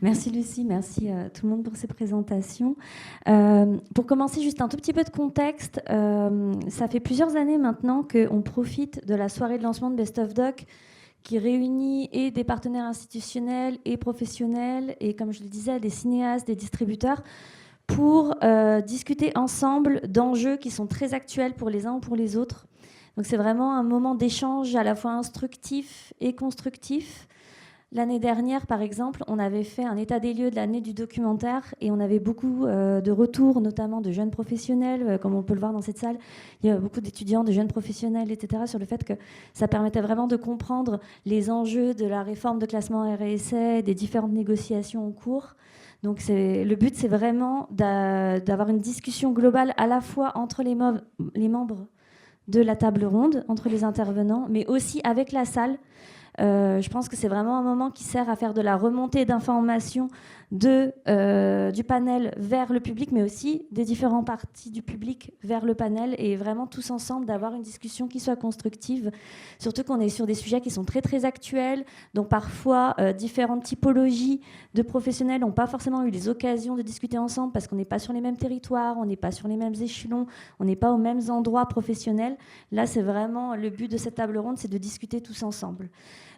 Merci Lucie, merci à tout le monde pour ces présentations. Pour commencer, juste un tout petit peu de contexte. Ça fait plusieurs années maintenant qu'on profite de la soirée de lancement de Best of Doc qui réunit et des partenaires institutionnels et professionnels et, comme je le disais, des cinéastes, des distributeurs pour discuter ensemble d'enjeux qui sont très actuels pour les uns ou pour les autres. Donc c'est vraiment un moment d'échange à la fois instructif et constructif. L'année dernière, par exemple, on avait fait un état des lieux de l'année du documentaire et on avait beaucoup de retours, notamment de jeunes professionnels, comme on peut le voir dans cette salle. Il y a beaucoup d'étudiants, de jeunes professionnels, etc., sur le fait que ça permettait vraiment de comprendre les enjeux de la réforme de classement RSA, des différentes négociations en cours. Donc le but, c'est vraiment d'avoir une discussion globale à la fois entre les membres de la table ronde, entre les intervenants, mais aussi avec la salle. Je pense que c'est vraiment un moment qui sert à faire de la remontée d'informations du panel vers le public, mais aussi des différentes parties du public vers le panel, et vraiment tous ensemble d'avoir une discussion qui soit constructive, surtout qu'on est sur des sujets qui sont très très actuels, donc parfois différentes typologies de professionnels n'ont pas forcément eu les occasions de discuter ensemble parce qu'on n'est pas sur les mêmes territoires, on n'est pas sur les mêmes échelons, on n'est pas aux mêmes endroits professionnels. Là, c'est vraiment le but de cette table ronde, c'est de discuter tous ensemble.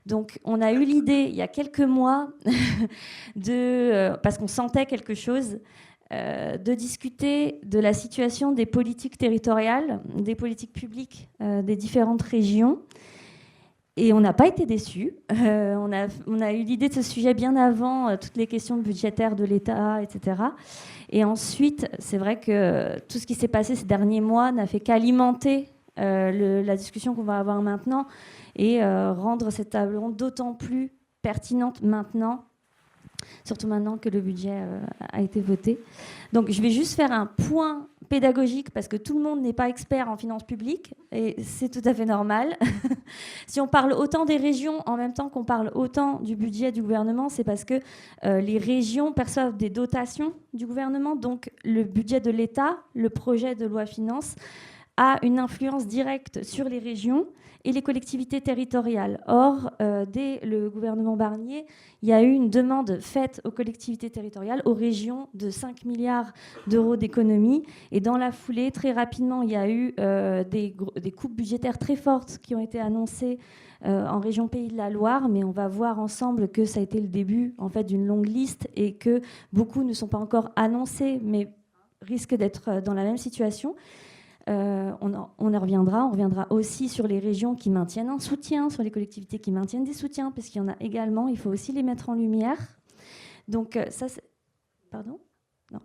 Donc, on a eu l'idée, il y a quelques mois, parce qu'on sentait quelque chose, de discuter de la situation des politiques territoriales, des politiques publiques des différentes régions. Et on n'a pas été déçus. On a eu l'idée de ce sujet bien avant toutes les questions budgétaires de l'État, etc. Et ensuite, c'est vrai que tout ce qui s'est passé ces derniers mois n'a fait qu'alimenter la discussion qu'on va avoir maintenant et rendre cette table ronde d'autant plus pertinente maintenant, surtout maintenant que le budget a été voté. Donc je vais juste faire un point pédagogique parce que tout le monde n'est pas expert en finances publiques et c'est tout à fait normal. Si on parle autant des régions en même temps qu'on parle autant du budget du gouvernement, c'est parce que les régions perçoivent des dotations du gouvernement, donc le budget de l'État, le projet de loi finances, a une influence directe sur les régions et les collectivités territoriales. Or, dès le gouvernement Barnier, il y a eu une demande faite aux collectivités territoriales, aux régions, de 5 milliards d'euros d'économies. Et dans la foulée, très rapidement, il y a eu des coupes budgétaires très fortes qui ont été annoncées en région Pays de la Loire. Mais on va voir ensemble que ça a été le début en fait, d'une longue liste et que beaucoup ne sont pas encore annoncés, mais risquent d'être dans la même situation. On en reviendra. On reviendra aussi sur les régions qui maintiennent un soutien, sur les collectivités qui maintiennent des soutiens, parce qu'il y en a également. Il faut aussi les mettre en lumière. Donc ça, c'est... Pardon ? Non.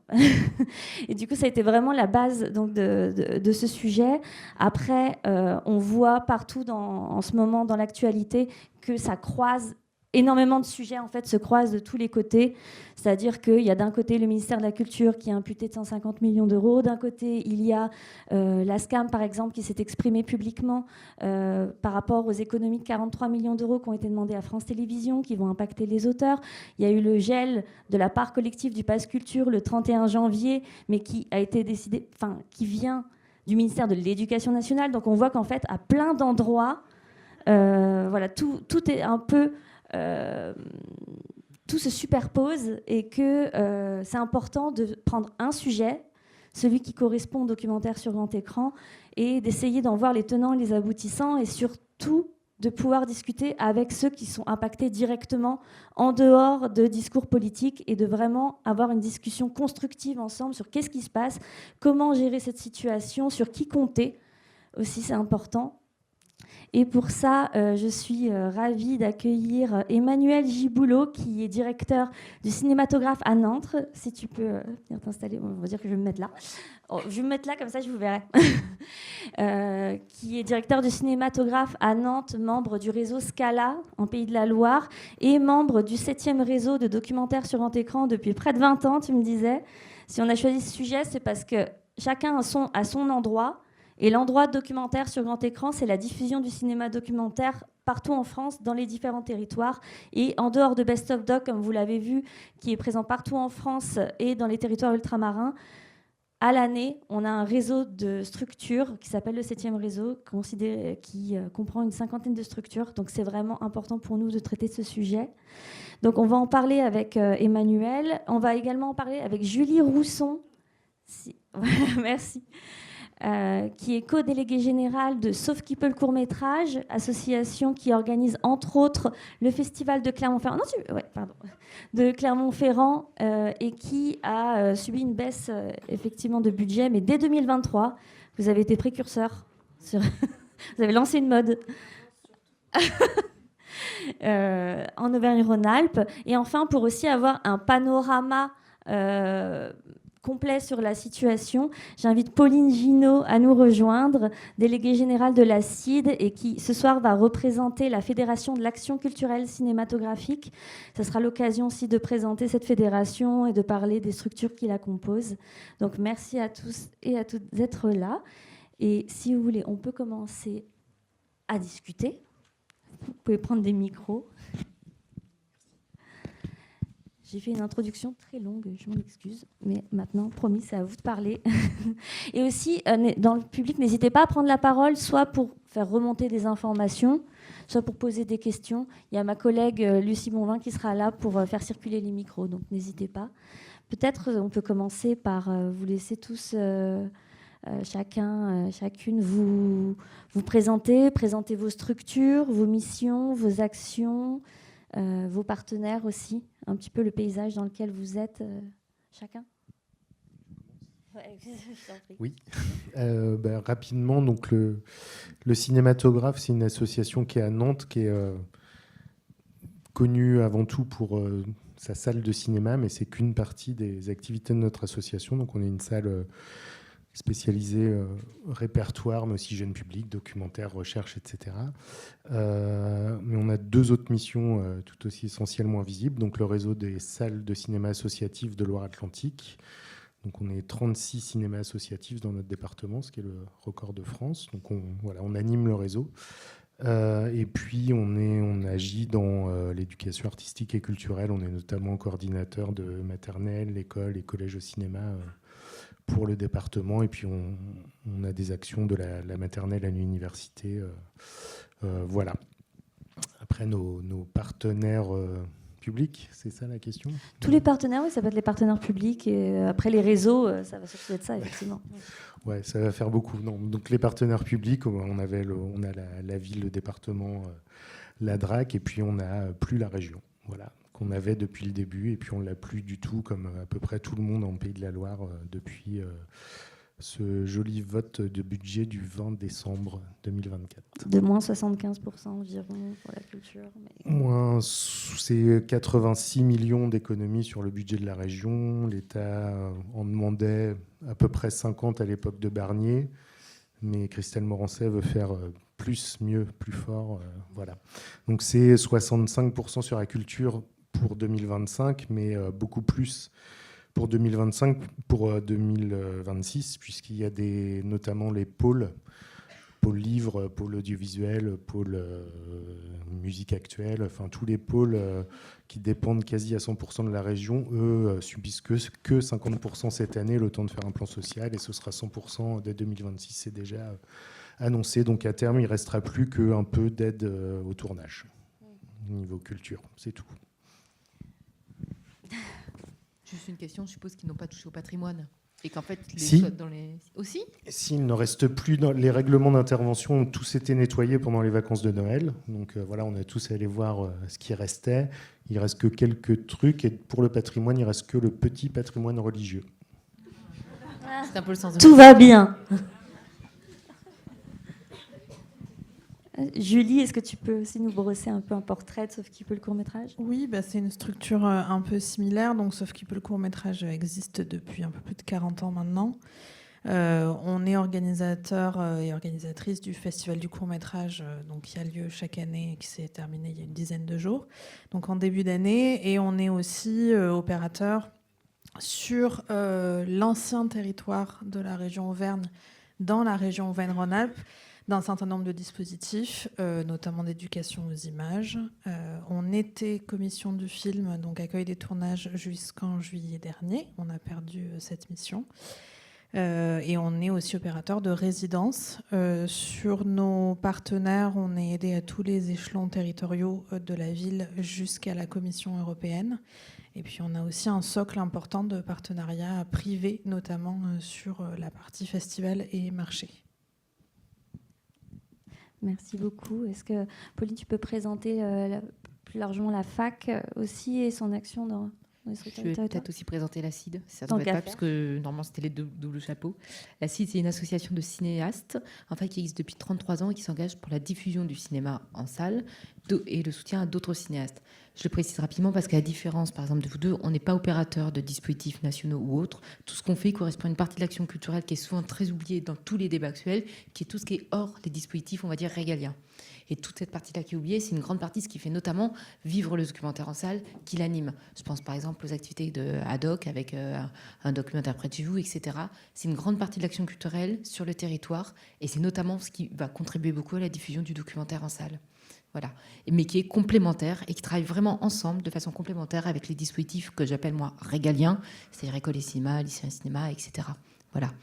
Et du coup, ça a été vraiment la base donc, de ce sujet. Après, on voit partout en ce moment dans l'actualité que ça croise. Énormément de sujets en fait se croisent de tous les côtés, c'est-à-dire qu'il y a d'un côté le ministère de la Culture qui est imputé de 150 millions d'euros, d'un côté il y a la SCAM par exemple qui s'est exprimée publiquement par rapport aux économies de 43 millions d'euros qui ont été demandées à France Télévisions, qui vont impacter les auteurs. Il y a eu le gel de la part collective du Pass Culture le 31 janvier, mais qui a été décidé, enfin qui vient du ministère de l'Éducation nationale. Donc on voit qu'en fait à plein d'endroits, voilà, tout est un peu tout se superpose et que c'est important de prendre un sujet, celui qui correspond au documentaire sur grand écran, et d'essayer d'en voir les tenants et les aboutissants, et surtout de pouvoir discuter avec ceux qui sont impactés directement en dehors de discours politiques et de vraiment avoir une discussion constructive ensemble sur qu'est-ce qui se passe, comment gérer cette situation, sur qui compter aussi, c'est important. Et pour ça, je suis ravie d'accueillir Emmanuel Giboulot, qui est directeur du cinématographe à Nantes. Si tu peux venir t'installer, on va dire que je vais me mettre là. Oh, je vais me mettre là, comme ça je vous verrai. Qui est directeur du cinématographe à Nantes, membre du réseau Scala en Pays de la Loire et membre du 7e réseau de documentaires sur grand écran depuis près de 20 ans, tu me disais. Si on a choisi ce sujet, c'est parce que chacun a son endroit. Et l'endroit de documentaire sur grand écran, c'est la diffusion du cinéma documentaire partout en France, dans les différents territoires. Et en dehors de Best of Doc, comme vous l'avez vu, qui est présent partout en France et dans les territoires ultramarins, à l'année, on a un réseau de structures qui s'appelle le 7e réseau, qui comprend une 50aine de structures. Donc c'est vraiment important pour nous de traiter ce sujet. Donc on va en parler avec Emmanuel. On va également en parler avec Julie Rousson. Merci. Qui est co-déléguée générale de Sauf qui peut le court-métrage, association qui organise entre autres le festival de Clermont-Ferrand, de Clermont-Ferrand et qui a subi une baisse effectivement de budget, mais dès 2023, vous avez été précurseur, vous avez lancé une mode en Auvergne-Rhône-Alpes, et enfin pour aussi avoir un panorama complet sur la situation, j'invite Pauline Ginot à nous rejoindre, déléguée générale de la CID, et qui ce soir va représenter la Fédération de l'action culturelle cinématographique. Ce sera l'occasion aussi de présenter cette fédération et de parler des structures qui la composent. Donc merci à tous et à toutes d'être là. Et si vous voulez, on peut commencer à discuter. Vous pouvez prendre des micros. J'ai fait une introduction très longue, je m'en excuse, mais maintenant, promis, c'est à vous de parler. Et aussi, dans le public, n'hésitez pas à prendre la parole, soit pour faire remonter des informations, soit pour poser des questions. Il y a ma collègue Lucie Bonvin qui sera là pour faire circuler les micros, donc n'hésitez pas. Peut-être on peut commencer par vous laisser tous, chacune, vous présenter vos structures, vos missions, vos actions, vos partenaires aussi, un petit peu le paysage dans lequel vous êtes, chacun. Oui, rapidement, donc le Cinématographe, c'est une association qui est à Nantes, qui est connue avant tout pour sa salle de cinéma, mais c'est qu'une partie des activités de notre association. Donc on est une salle spécialisée répertoire, mais aussi jeune public, documentaire, recherche, etc. Mais on a deux autres missions tout aussi essentiellement visibles. Donc le réseau des salles de cinéma associatives de Loire-Atlantique. Donc on est 36 cinémas associatifs dans notre département, ce qui est le record de France. Donc on anime le réseau. Et puis on agit dans l'éducation artistique et culturelle. On est notamment coordinateur de maternelle, école et collège au cinéma pour le département, et puis on a des actions de la maternelle à l'université. Voilà. Après, nos partenaires publics, c'est ça la question ? Tous les partenaires, oui, ça peut être les partenaires publics, et après les réseaux, ça va surtout être ça, effectivement. Ouais, ça va faire beaucoup. Non. Donc les partenaires publics, on a la ville, le département, la DRAC, et puis on n'a plus la région. Voilà, qu'on avait depuis le début, et puis on ne l'a plus du tout, comme à peu près tout le monde en Pays de la Loire, depuis ce joli vote de budget du 20 décembre 2024. De moins 75% environ pour la culture. Mais... c'est 86 millions d'économies sur le budget de la région. L'État en demandait à peu près 50 à l'époque de Barnier, mais Christelle Morancet veut faire plus, mieux, plus fort. Voilà. Donc c'est 65% sur la culture pour 2025, mais beaucoup plus pour 2025, pour 2026, puisqu'il y a notamment les pôles livre, pôle audiovisuel, pôle musique actuelle, enfin tous les pôles qui dépendent quasi à 100% de la région, eux subissent que 50% cette année, le temps de faire un plan social, et ce sera 100% dès 2026, c'est déjà annoncé. Donc à terme, il ne restera plus qu'un peu d'aide au tournage, au niveau culture, c'est tout. Juste une question, je suppose qu'ils n'ont pas touché au patrimoine. Et qu'en fait, aussi s'il ne reste plus dans les règlements d'intervention, ont tous été nettoyés pendant les vacances de Noël. Donc voilà, on a tous allé voir ce qui restait. Il reste que quelques trucs, et pour le patrimoine, il reste que le petit patrimoine religieux. C'est un peu le sens de tout va bien. Julie, est-ce que tu peux aussi nous brosser un peu un portrait de Sauf qui peut le court-métrage ? Oui, c'est une structure un peu similaire. Donc, Sauf qui peut le court-métrage existe depuis un peu plus de 40 ans maintenant. On est organisateur et organisatrice du Festival du court-métrage qui a lieu chaque année et qui s'est terminé il y a une dizaine de jours, donc en début d'année. Et on est aussi opérateur sur l'ancien territoire de la région Auvergne, dans la région Auvergne-Rhône-Alpes, d'un certain nombre de dispositifs, notamment d'éducation aux images. On était commission du film, donc accueil des tournages jusqu'en juillet dernier. On a perdu cette mission. Et on est aussi opérateur de résidence. Sur nos partenaires, on est aidé à tous les échelons territoriaux de la ville jusqu'à la Commission européenne. Et puis on a aussi un socle important de partenariats privés, notamment sur la partie festival et marché. Merci beaucoup. Est-ce que, Pauline, tu peux présenter plus largement la fac aussi et son action dans les structures Je vais territoriales ? peut-être aussi présenter la CID, si ça ne Tant t'embête qu'à pas, faire. parce que normalement c'était les doubles chapeaux. La CID, c'est une association de cinéastes en fait, qui existe depuis 33 ans et qui s'engage pour la diffusion du cinéma en salle et le soutien à d'autres cinéastes. Je le précise rapidement parce qu'à la différence, par exemple, de vous deux, on n'est pas opérateur de dispositifs nationaux ou autres. Tout ce qu'on fait correspond à une partie de l'action culturelle qui est souvent très oubliée dans tous les débats actuels, qui est tout ce qui est hors des dispositifs, on va dire, régaliens. Et toute cette partie-là qui est oubliée, c'est une grande partie de ce qui fait notamment vivre le documentaire en salle, qui l'anime. Je pense par exemple aux activités de Haddock avec un documentaire près de chez vous, etc. C'est une grande partie de l'action culturelle sur le territoire et c'est notamment ce qui va contribuer beaucoup à la diffusion du documentaire en salle. Voilà. Mais qui est complémentaire et qui travaille vraiment ensemble, de façon complémentaire avec les dispositifs que j'appelle moi régaliens, c'est-à-dire école et cinéma, lycée et cinéma, etc. Voilà.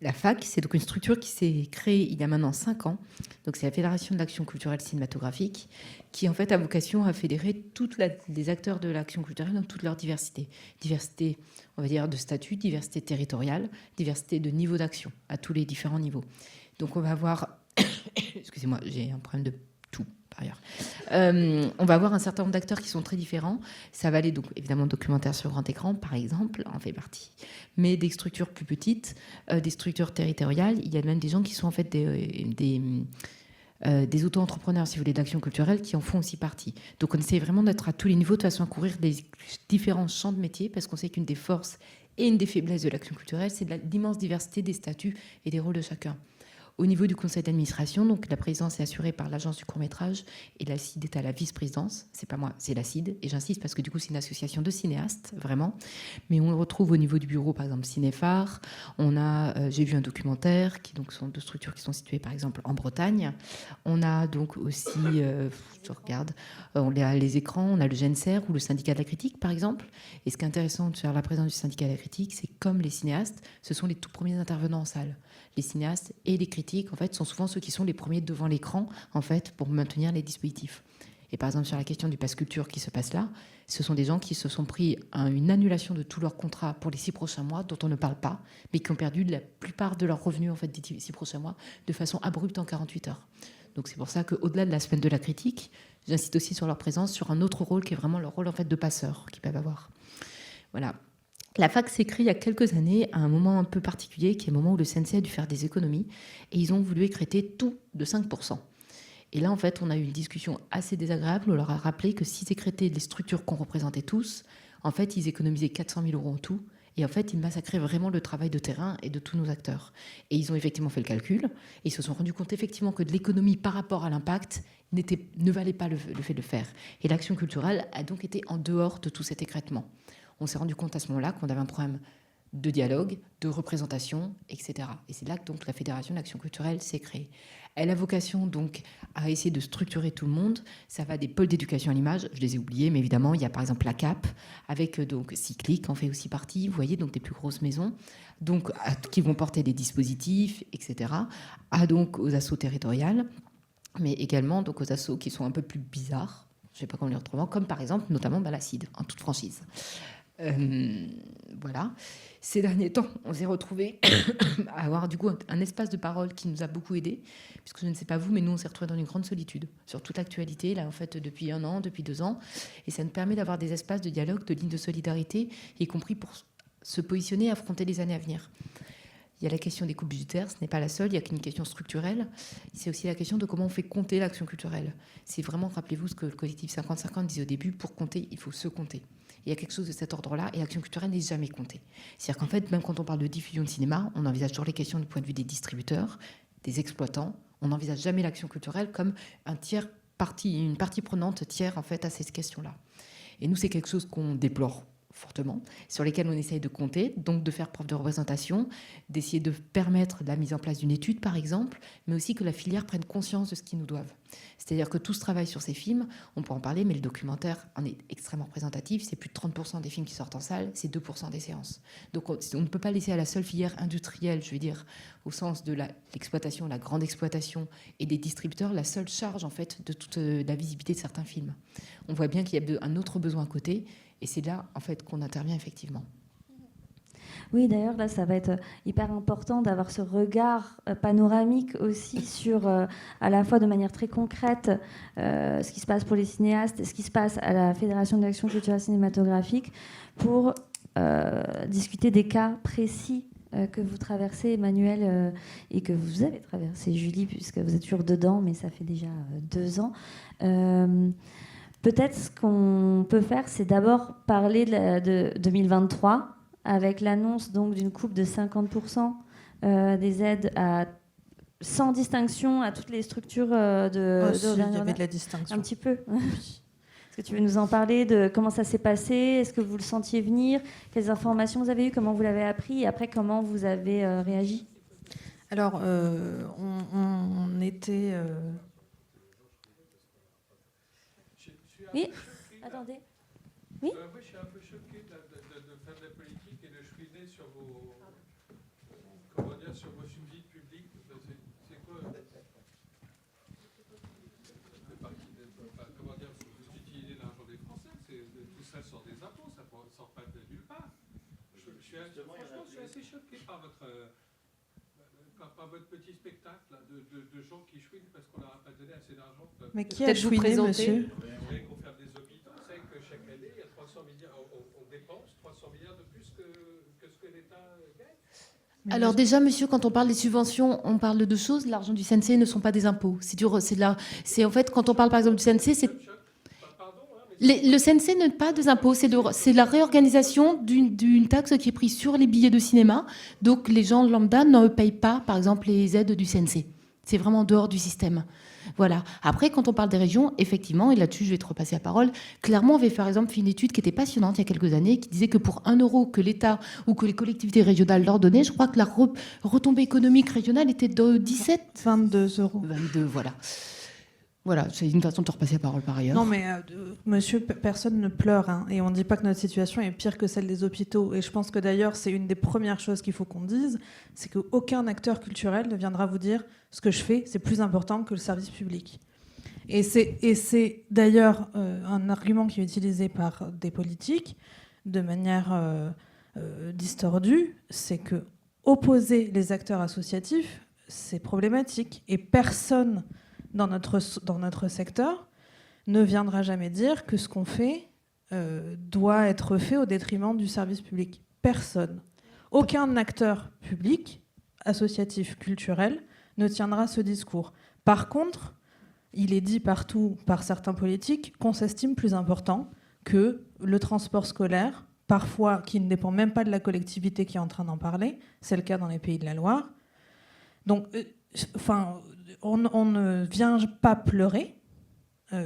La FAC, c'est donc une structure qui s'est créée il y a maintenant 5 ans. Donc c'est la Fédération de l'action culturelle cinématographique qui en fait a vocation à fédérer tous les acteurs de l'action culturelle dans toute leur diversité. Diversité, on va dire, de statut, diversité territoriale, diversité de niveau d'action à tous les différents niveaux. Donc on va avoir... Excusez-moi, j'ai un problème de tout par ailleurs. On va avoir un certain nombre d'acteurs qui sont très différents. Ça va aller donc évidemment documentaire sur grand écran, par exemple, en fait partie, mais des structures plus petites, des structures territoriales. Il y a même des gens qui sont en fait des auto-entrepreneurs, si vous voulez, d'action culturelle, qui en font aussi partie. Donc on essaie vraiment d'être à tous les niveaux de façon à couvrir des différents champs de métiers, parce qu'on sait qu'une des forces et une des faiblesses de l'action culturelle, c'est l'immense diversité des statuts et des rôles de chacun. Au niveau du conseil d'administration, donc la présidence est assurée par l'agence du court-métrage et la CID est à la vice-présidence. C'est pas moi, c'est la CID. Et j'insiste parce que du coup, c'est une association de cinéastes, vraiment. Mais on le retrouve au niveau du bureau, par exemple, Cinéphare. On a, j'ai vu un documentaire, qui donc sont 2 structures qui sont situées, par exemple, en Bretagne. On a donc aussi, je regarde, on a les écrans, on a le GENSER ou le syndicat de la critique, par exemple. Et ce qui est intéressant de faire la présence du syndicat de la critique, c'est comme les cinéastes, ce sont les tout premiers intervenants en salle. Les cinéastes et les critiques, en fait, sont souvent ceux qui sont les premiers devant l'écran, en fait, pour maintenir les dispositifs. Et par exemple, sur la question du pass culture qui se passe là, ce sont des gens qui se sont pris une annulation de tous leurs contrats pour les 6 prochains mois, dont on ne parle pas, mais qui ont perdu la plupart de leurs revenus, en fait, des 6 prochains mois, de façon abrupte en 48 heures. Donc c'est pour ça qu'au-delà de la semaine de la critique, j'insiste aussi sur leur présence, sur un autre rôle qui est vraiment leur rôle, en fait, de passeur qu'ils peuvent avoir. Voilà. La fac s'est créée il y a quelques années à un moment un peu particulier, qui est le moment où le CNC a dû faire des économies, et ils ont voulu écrêter tout de 5%. Et là, en fait, on a eu une discussion assez désagréable. On leur a rappelé que s'ils écrétaient les structures qu'on représentait tous, en fait, ils économisaient 400 000 € en tout. Et en fait, ils massacraient vraiment le travail de terrain et de tous nos acteurs. Et ils ont effectivement fait le calcul, et ils se sont rendus compte effectivement que de l'économie par rapport à l'impact ne valait pas le fait de le faire. Et l'action culturelle a donc été en dehors de tout cet écrêtement. On s'est rendu compte à ce moment-là qu'on avait un problème de dialogue, de représentation, etc. Et c'est là que donc la Fédération d'Action Culturelle s'est créée. Elle a vocation donc à essayer de structurer tout le monde. Ça va des pôles d'éducation à l'image, je les ai oubliés, mais évidemment, il y a par exemple la CAP, avec donc Cyclic en fait aussi partie, vous voyez, donc des plus grosses maisons, donc, qui vont porter des dispositifs, etc. Donc aux assos territoriales, mais également donc aux assos qui sont un peu plus bizarres, je ne sais pas comment les autrement, comme par exemple notamment la CID, en toute franchise. Voilà. Ces derniers temps, on s'est retrouvés à avoir du coup un espace de parole qui nous a beaucoup aidés, puisque je ne sais pas vous, mais nous on s'est retrouvés dans une grande solitude sur toute l'actualité, là en fait depuis 1 an, depuis 2 ans, et ça nous permet d'avoir des espaces de dialogue, de lignes de solidarité, y compris pour se positionner et affronter les années à venir. Il y a la question des coupes budgétaires, ce n'est pas la seule, il y a qu'une question structurelle. C'est aussi la question de comment on fait compter l'action culturelle. C'est vraiment, rappelez-vous ce que le collectif 50-50 disait au début, pour compter, il faut se compter. Il y a quelque chose de cet ordre-là, et l'action culturelle n'est jamais comptée. C'est-à-dire qu'en fait, même quand on parle de diffusion de cinéma, on envisage toujours les questions du point de vue des distributeurs, des exploitants. On n'envisage jamais l'action culturelle comme une partie prenante tiers en fait à ces questions-là. Et nous, c'est quelque chose qu'on déplore fortement, sur lesquels on essaye de compter, donc de faire preuve de représentation, d'essayer de permettre la mise en place d'une étude, par exemple, mais aussi que la filière prenne conscience de ce qu'ils nous doivent. C'est-à-dire que tout ce travail sur ces films, on peut en parler, mais le documentaire en est extrêmement représentatif. C'est plus de 30% des films qui sortent en salle, c'est 2% des séances. Donc on ne peut pas laisser à la seule filière industrielle, je veux dire, au sens de l'exploitation, la grande exploitation et des distributeurs, la seule charge, en fait, de toute la visibilité de certains films. On voit bien qu'il y a un autre besoin à côté, et c'est là, en fait, qu'on intervient effectivement. Oui, d'ailleurs, là, ça va être hyper important d'avoir ce regard panoramique aussi sur, à la fois de manière très concrète, ce qui se passe pour les cinéastes, ce qui se passe à la Fédération de l'action culturelle cinématographique, pour discuter des cas précis que vous traversez, Emmanuel, et que vous avez traversé, Julie, puisque vous êtes toujours dedans, mais ça fait déjà 2 ans. Peut-être ce qu'on peut faire, c'est d'abord parler de 2023, avec l'annonce donc d'une coupe de 50% des aides sans distinction à toutes les structures de il y avait de la distinction. Un petit peu. Est-ce que tu veux nous en parler de comment ça s'est passé? Est-ce que vous le sentiez venir? Quelles informations vous avez eues? Comment vous l'avez appris? Et après, comment vous avez réagi? Alors, on était... Oui, attendez. Oui, moi, je suis un peu choqué de faire de la politique et de chouiner sur vos, sur vos subsides publics. C'est quoi vous utilisez l'argent des Français. Tout ça sort des impôts, ça ne sort pas de nulle part. Franchement, je suis assez choqué par votre petit spectacle là, de gens qui chouinent parce qu'on leur a pas donné assez d'argent. Mais qui a chouiné, monsieur? Qu'on fait des hôpitaux, vous savez que chaque année, il y a 300 milliards, on dépense 300 milliards de plus que ce que l'État gagne. Alors déjà, monsieur, quand on parle des subventions, on parle de 2 choses. L'argent du CNC ne sont pas des impôts. C'est en fait, quand on parle par exemple du CNC, c'est... Le CNC n'est pas des impôts, c'est la réorganisation d'une taxe qui est prise sur les billets de cinéma. Donc les gens lambda ne payent pas, par exemple, les aides du CNC. C'est vraiment en dehors du système. Voilà. Après, quand on parle des régions, effectivement, et là-dessus, je vais te repasser la parole, clairement, on avait par exemple fait une étude qui était passionnante il y a quelques années, qui disait que pour 1 euro que l'État ou que les collectivités régionales leur donnaient, je crois que la retombée économique régionale était de 22 euros. 22, voilà. Voilà, c'est une façon de te repasser la parole par ailleurs. Non, mais monsieur, personne ne pleure. Hein, et on ne dit pas que notre situation est pire que celle des hôpitaux. Et je pense que d'ailleurs, c'est une des premières choses qu'il faut qu'on dise, c'est qu'aucun acteur culturel ne viendra vous dire ce que je fais, c'est plus important que le service public. Et c'est d'ailleurs un argument qui est utilisé par des politiques de manière distordue, c'est que opposer les acteurs associatifs, c'est problématique. Et personne dans notre secteur ne viendra jamais dire que ce qu'on fait doit être fait au détriment du service public. Personne. Aucun acteur public, associatif, culturel, ne tiendra ce discours. Par contre, il est dit partout par certains politiques qu'on s'estime plus important que le transport scolaire, parfois qui ne dépend même pas de la collectivité qui est en train d'en parler. C'est le cas dans les Pays de la Loire. Donc, on ne vient pas pleurer.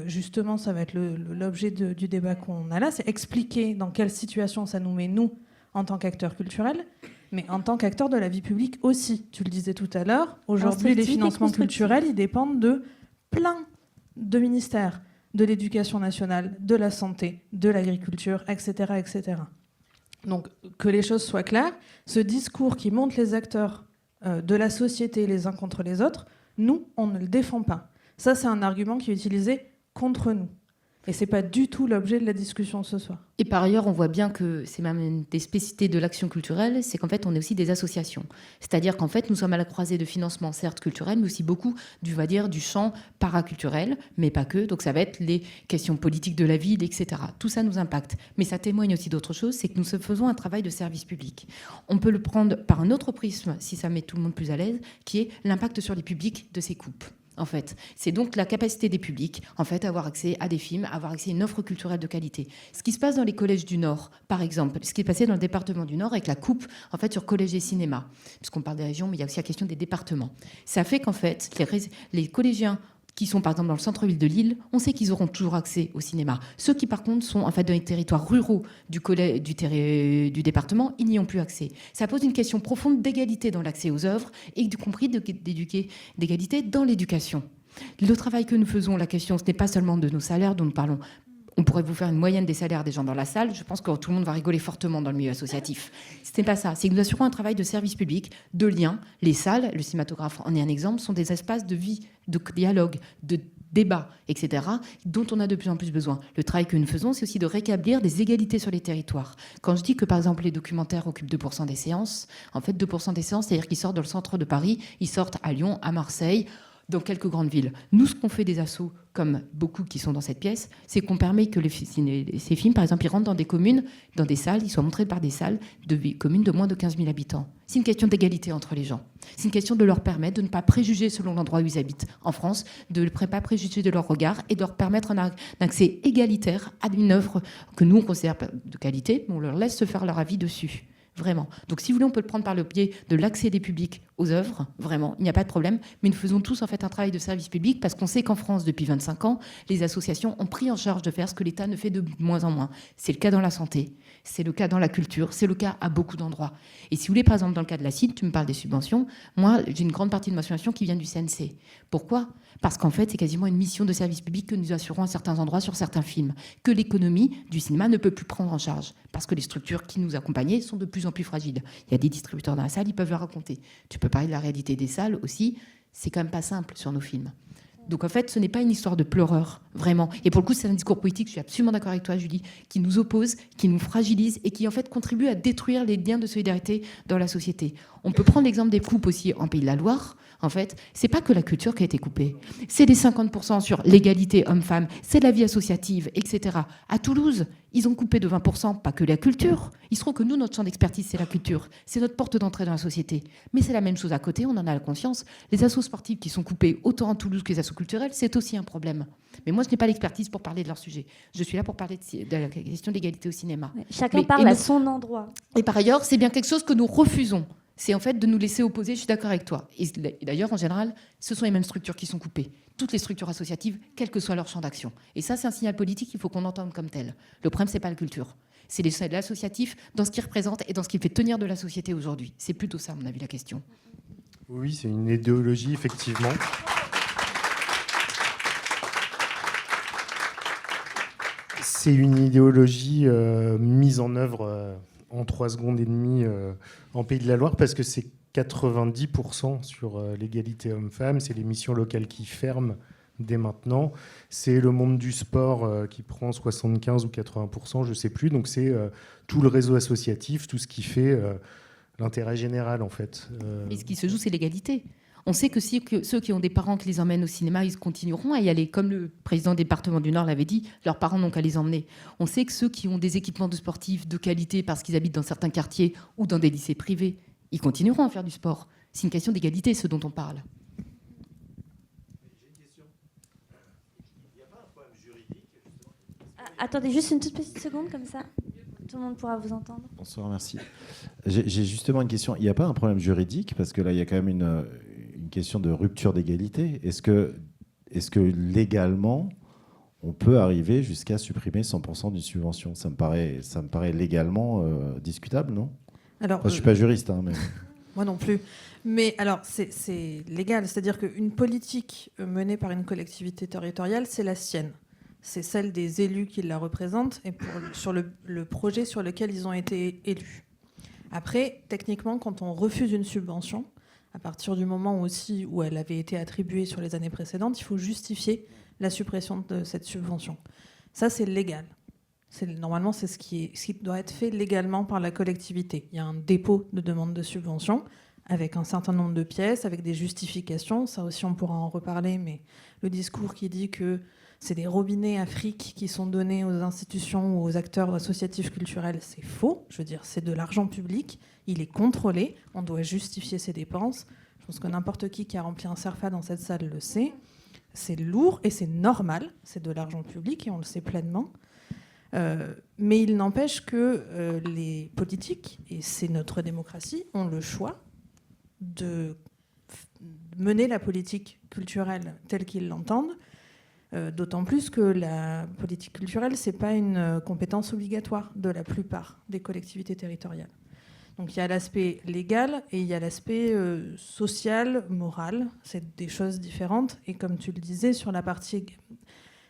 Justement, ça va être l'objet du débat qu'on a là. C'est expliquer dans quelle situation ça nous met, nous, en tant qu'acteurs culturels, mais en tant qu'acteurs de la vie publique aussi. Tu le disais tout à l'heure, aujourd'hui, les financements culturels, ils dépendent de plein de ministères, de l'éducation nationale, de la santé, de l'agriculture, etc., etc. Donc, que les choses soient claires, ce discours qui monte les acteurs de la société les uns contre les autres, nous, on ne le défend pas. Ça, c'est un argument qui est utilisé contre nous. Et ce n'est pas du tout l'objet de la discussion ce soir. Et par ailleurs, on voit bien que c'est même une des spécificités de l'action culturelle, c'est qu'en fait, on est aussi des associations. C'est-à-dire qu'en fait, nous sommes à la croisée de financements, certes culturels, mais aussi beaucoup du champ paraculturel, mais pas que. Donc ça va être les questions politiques de la ville, etc. Tout ça nous impacte. Mais ça témoigne aussi d'autre chose, c'est que nous faisons un travail de service public. On peut le prendre par un autre prisme, si ça met tout le monde plus à l'aise, qui est l'impact sur les publics de ces coupes. En fait, c'est donc la capacité des publics, en fait, à avoir accès à des films, à avoir accès à une offre culturelle de qualité. Ce qui se passe dans les collèges du Nord, par exemple, ce qui est passé dans le département du Nord avec la coupe, en fait, sur collège et cinéma, puisqu'on parle des régions, mais il y a aussi la question des départements. Ça fait qu'en fait, les collégiens qui sont par exemple dans le centre-ville de Lille, on sait qu'ils auront toujours accès au cinéma. Ceux qui par contre sont en fait dans les territoires ruraux du département, ils n'y ont plus accès. Ça pose une question profonde d'égalité dans l'accès aux œuvres et y compris d'égalité dans l'éducation. Le travail que nous faisons, la question, ce n'est pas seulement de nos salaires dont nous parlons. On pourrait vous faire une moyenne des salaires des gens dans la salle. Je pense que tout le monde va rigoler fortement dans le milieu associatif. Ce n'est pas ça. C'est que nous assurons un travail de service public, de lien. Les salles, le cinématographe en est un exemple, sont des espaces de vie, de dialogue, de débat, etc., dont on a de plus en plus besoin. Le travail que nous faisons, c'est aussi de rétablir des égalités sur les territoires. Quand je dis que, par exemple, les documentaires occupent 2% des séances, en fait, 2% des séances, c'est-à-dire qu'ils sortent dans le centre de Paris, ils sortent à Lyon, à Marseille, dans quelques grandes villes. Nous, ce qu'on fait des assos, comme beaucoup qui sont dans cette pièce, c'est qu'on permet que ces films, par exemple, ils rentrent dans des communes, dans des salles, ils soient montrés par des salles de communes de moins de 15 000 habitants. C'est une question d'égalité entre les gens. C'est une question de leur permettre de ne pas préjuger selon l'endroit où ils habitent en France, de ne pas préjuger de leur regard et de leur permettre un accès égalitaire à une œuvre que nous, on considère de qualité, mais on leur laisse se faire leur avis dessus. Vraiment. Donc, si vous voulez, on peut le prendre par le biais de l'accès des publics aux œuvres, vraiment, il n'y a pas de problème. Mais nous faisons tous en fait un travail de service public parce qu'on sait qu'en France, depuis 25 ans, les associations ont pris en charge de faire ce que l'État ne fait de moins en moins. C'est le cas dans la santé, c'est le cas dans la culture, c'est le cas à beaucoup d'endroits. Et si vous voulez, par exemple, dans le cas de la CID, tu me parles des subventions, moi, j'ai une grande partie de ma subvention qui vient du CNC. Pourquoi ? Parce qu'en fait, c'est quasiment une mission de service public que nous assurons à certains endroits sur certains films, que l'économie du cinéma ne peut plus prendre en charge, parce que les structures qui nous accompagnaient sont de plus en plus fragiles. Il y a des distributeurs dans la salle, ils peuvent le raconter. Tu peux parler de la réalité des salles aussi, c'est quand même pas simple sur nos films. Donc en fait, ce n'est pas une histoire de pleureur, vraiment. Et pour le coup, c'est un discours politique, je suis absolument d'accord avec toi, Julie, qui nous oppose, qui nous fragilise et qui en fait contribue à détruire les liens de solidarité dans la société. On peut prendre l'exemple des coupes aussi en Pays de la Loire. En fait, c'est pas que la culture qui a été coupée. C'est les 50% sur l'égalité homme-femme, c'est la vie associative, etc. À Toulouse, ils ont coupé de 20%, pas que la culture. Ils seront que nous, notre champ d'expertise, c'est la culture. C'est notre porte d'entrée dans la société. Mais c'est la même chose à côté, on en a la conscience. Les assos sportifs qui sont coupés autant en Toulouse que les assos culturels, c'est aussi un problème. Mais moi, je n'ai pas l'expertise pour parler de leur sujet. Je suis là pour parler de la question de l'égalité au cinéma. Chacun parle à son endroit. Et par ailleurs, c'est bien quelque chose que nous refusons. C'est en fait de nous laisser opposer, je suis d'accord avec toi. Et d'ailleurs, en général, ce sont les mêmes structures qui sont coupées. Toutes les structures associatives, quel que soit leur champ d'action. Et ça, c'est un signal politique qu'il faut qu'on entende comme tel. Le problème, c'est pas la culture. C'est l'associatif dans ce qu'il représente et dans ce qu'il fait tenir de la société aujourd'hui. C'est plutôt ça, à mon avis, la question. Oui, c'est une idéologie, effectivement. C'est une idéologie mise en œuvre en 3 secondes et demie en Pays de la Loire, parce que c'est 90% sur l'égalité homme-femme, c'est les missions locales qui ferment dès maintenant, c'est le monde du sport qui prend 75 ou 80%, je ne sais plus, donc c'est tout le réseau associatif, tout ce qui fait l'intérêt général en fait. Et ce qui se joue, c'est l'égalité. On sait que ceux qui ont des parents qui les emmènent au cinéma, ils continueront à y aller. Comme le président du département du Nord l'avait dit, leurs parents n'ont qu'à les emmener. On sait que ceux qui ont des équipements de sportifs de qualité parce qu'ils habitent dans certains quartiers ou dans des lycées privés, ils continueront à faire du sport. C'est une question d'égalité, ce dont on parle. J'ai une question. Il n'y a pas un problème juridique, justement ? Attendez juste une toute petite seconde, comme ça, tout le monde pourra vous entendre. Bonsoir, merci. J'ai justement une question. Il n'y a pas un problème juridique, parce que là, il y a quand même une question de rupture d'égalité. Est-ce que légalement, on peut arriver jusqu'à supprimer 100% d'une subvention ? Ça me paraît légalement discutable, non ? Alors, je ne suis pas juriste, hein, mais... Moi non plus. Mais alors, c'est légal. C'est-à-dire qu'une politique menée par une collectivité territoriale, c'est la sienne. C'est celle des élus qui la représentent et sur le projet sur lequel ils ont été élus. Après, techniquement, quand on refuse une subvention, à partir du moment aussi où elle avait été attribuée sur les années précédentes, il faut justifier la suppression de cette subvention. Ça, c'est légal. Normalement, c'est ce qui doit être fait légalement par la collectivité. Il y a un dépôt de demande de subvention avec un certain nombre de pièces, avec des justifications. Ça aussi, on pourra en reparler, mais le discours qui dit que c'est des robinets à fric qui sont donnés aux institutions ou aux acteurs associatifs culturels, c'est faux. Je veux dire, c'est de l'argent public. Il est contrôlé. On doit justifier ses dépenses. Je pense que n'importe qui a rempli un CERFA dans cette salle le sait. C'est lourd et c'est normal. C'est de l'argent public et on le sait pleinement. Mais il n'empêche que les politiques, et c'est notre démocratie, ont le choix de mener la politique culturelle telle qu'ils l'entendent. D'autant plus que la politique culturelle, ce n'est pas une compétence obligatoire de la plupart des collectivités territoriales. Donc il y a l'aspect légal et il y a l'aspect social, moral. C'est des choses différentes. Et comme tu le disais, sur la partie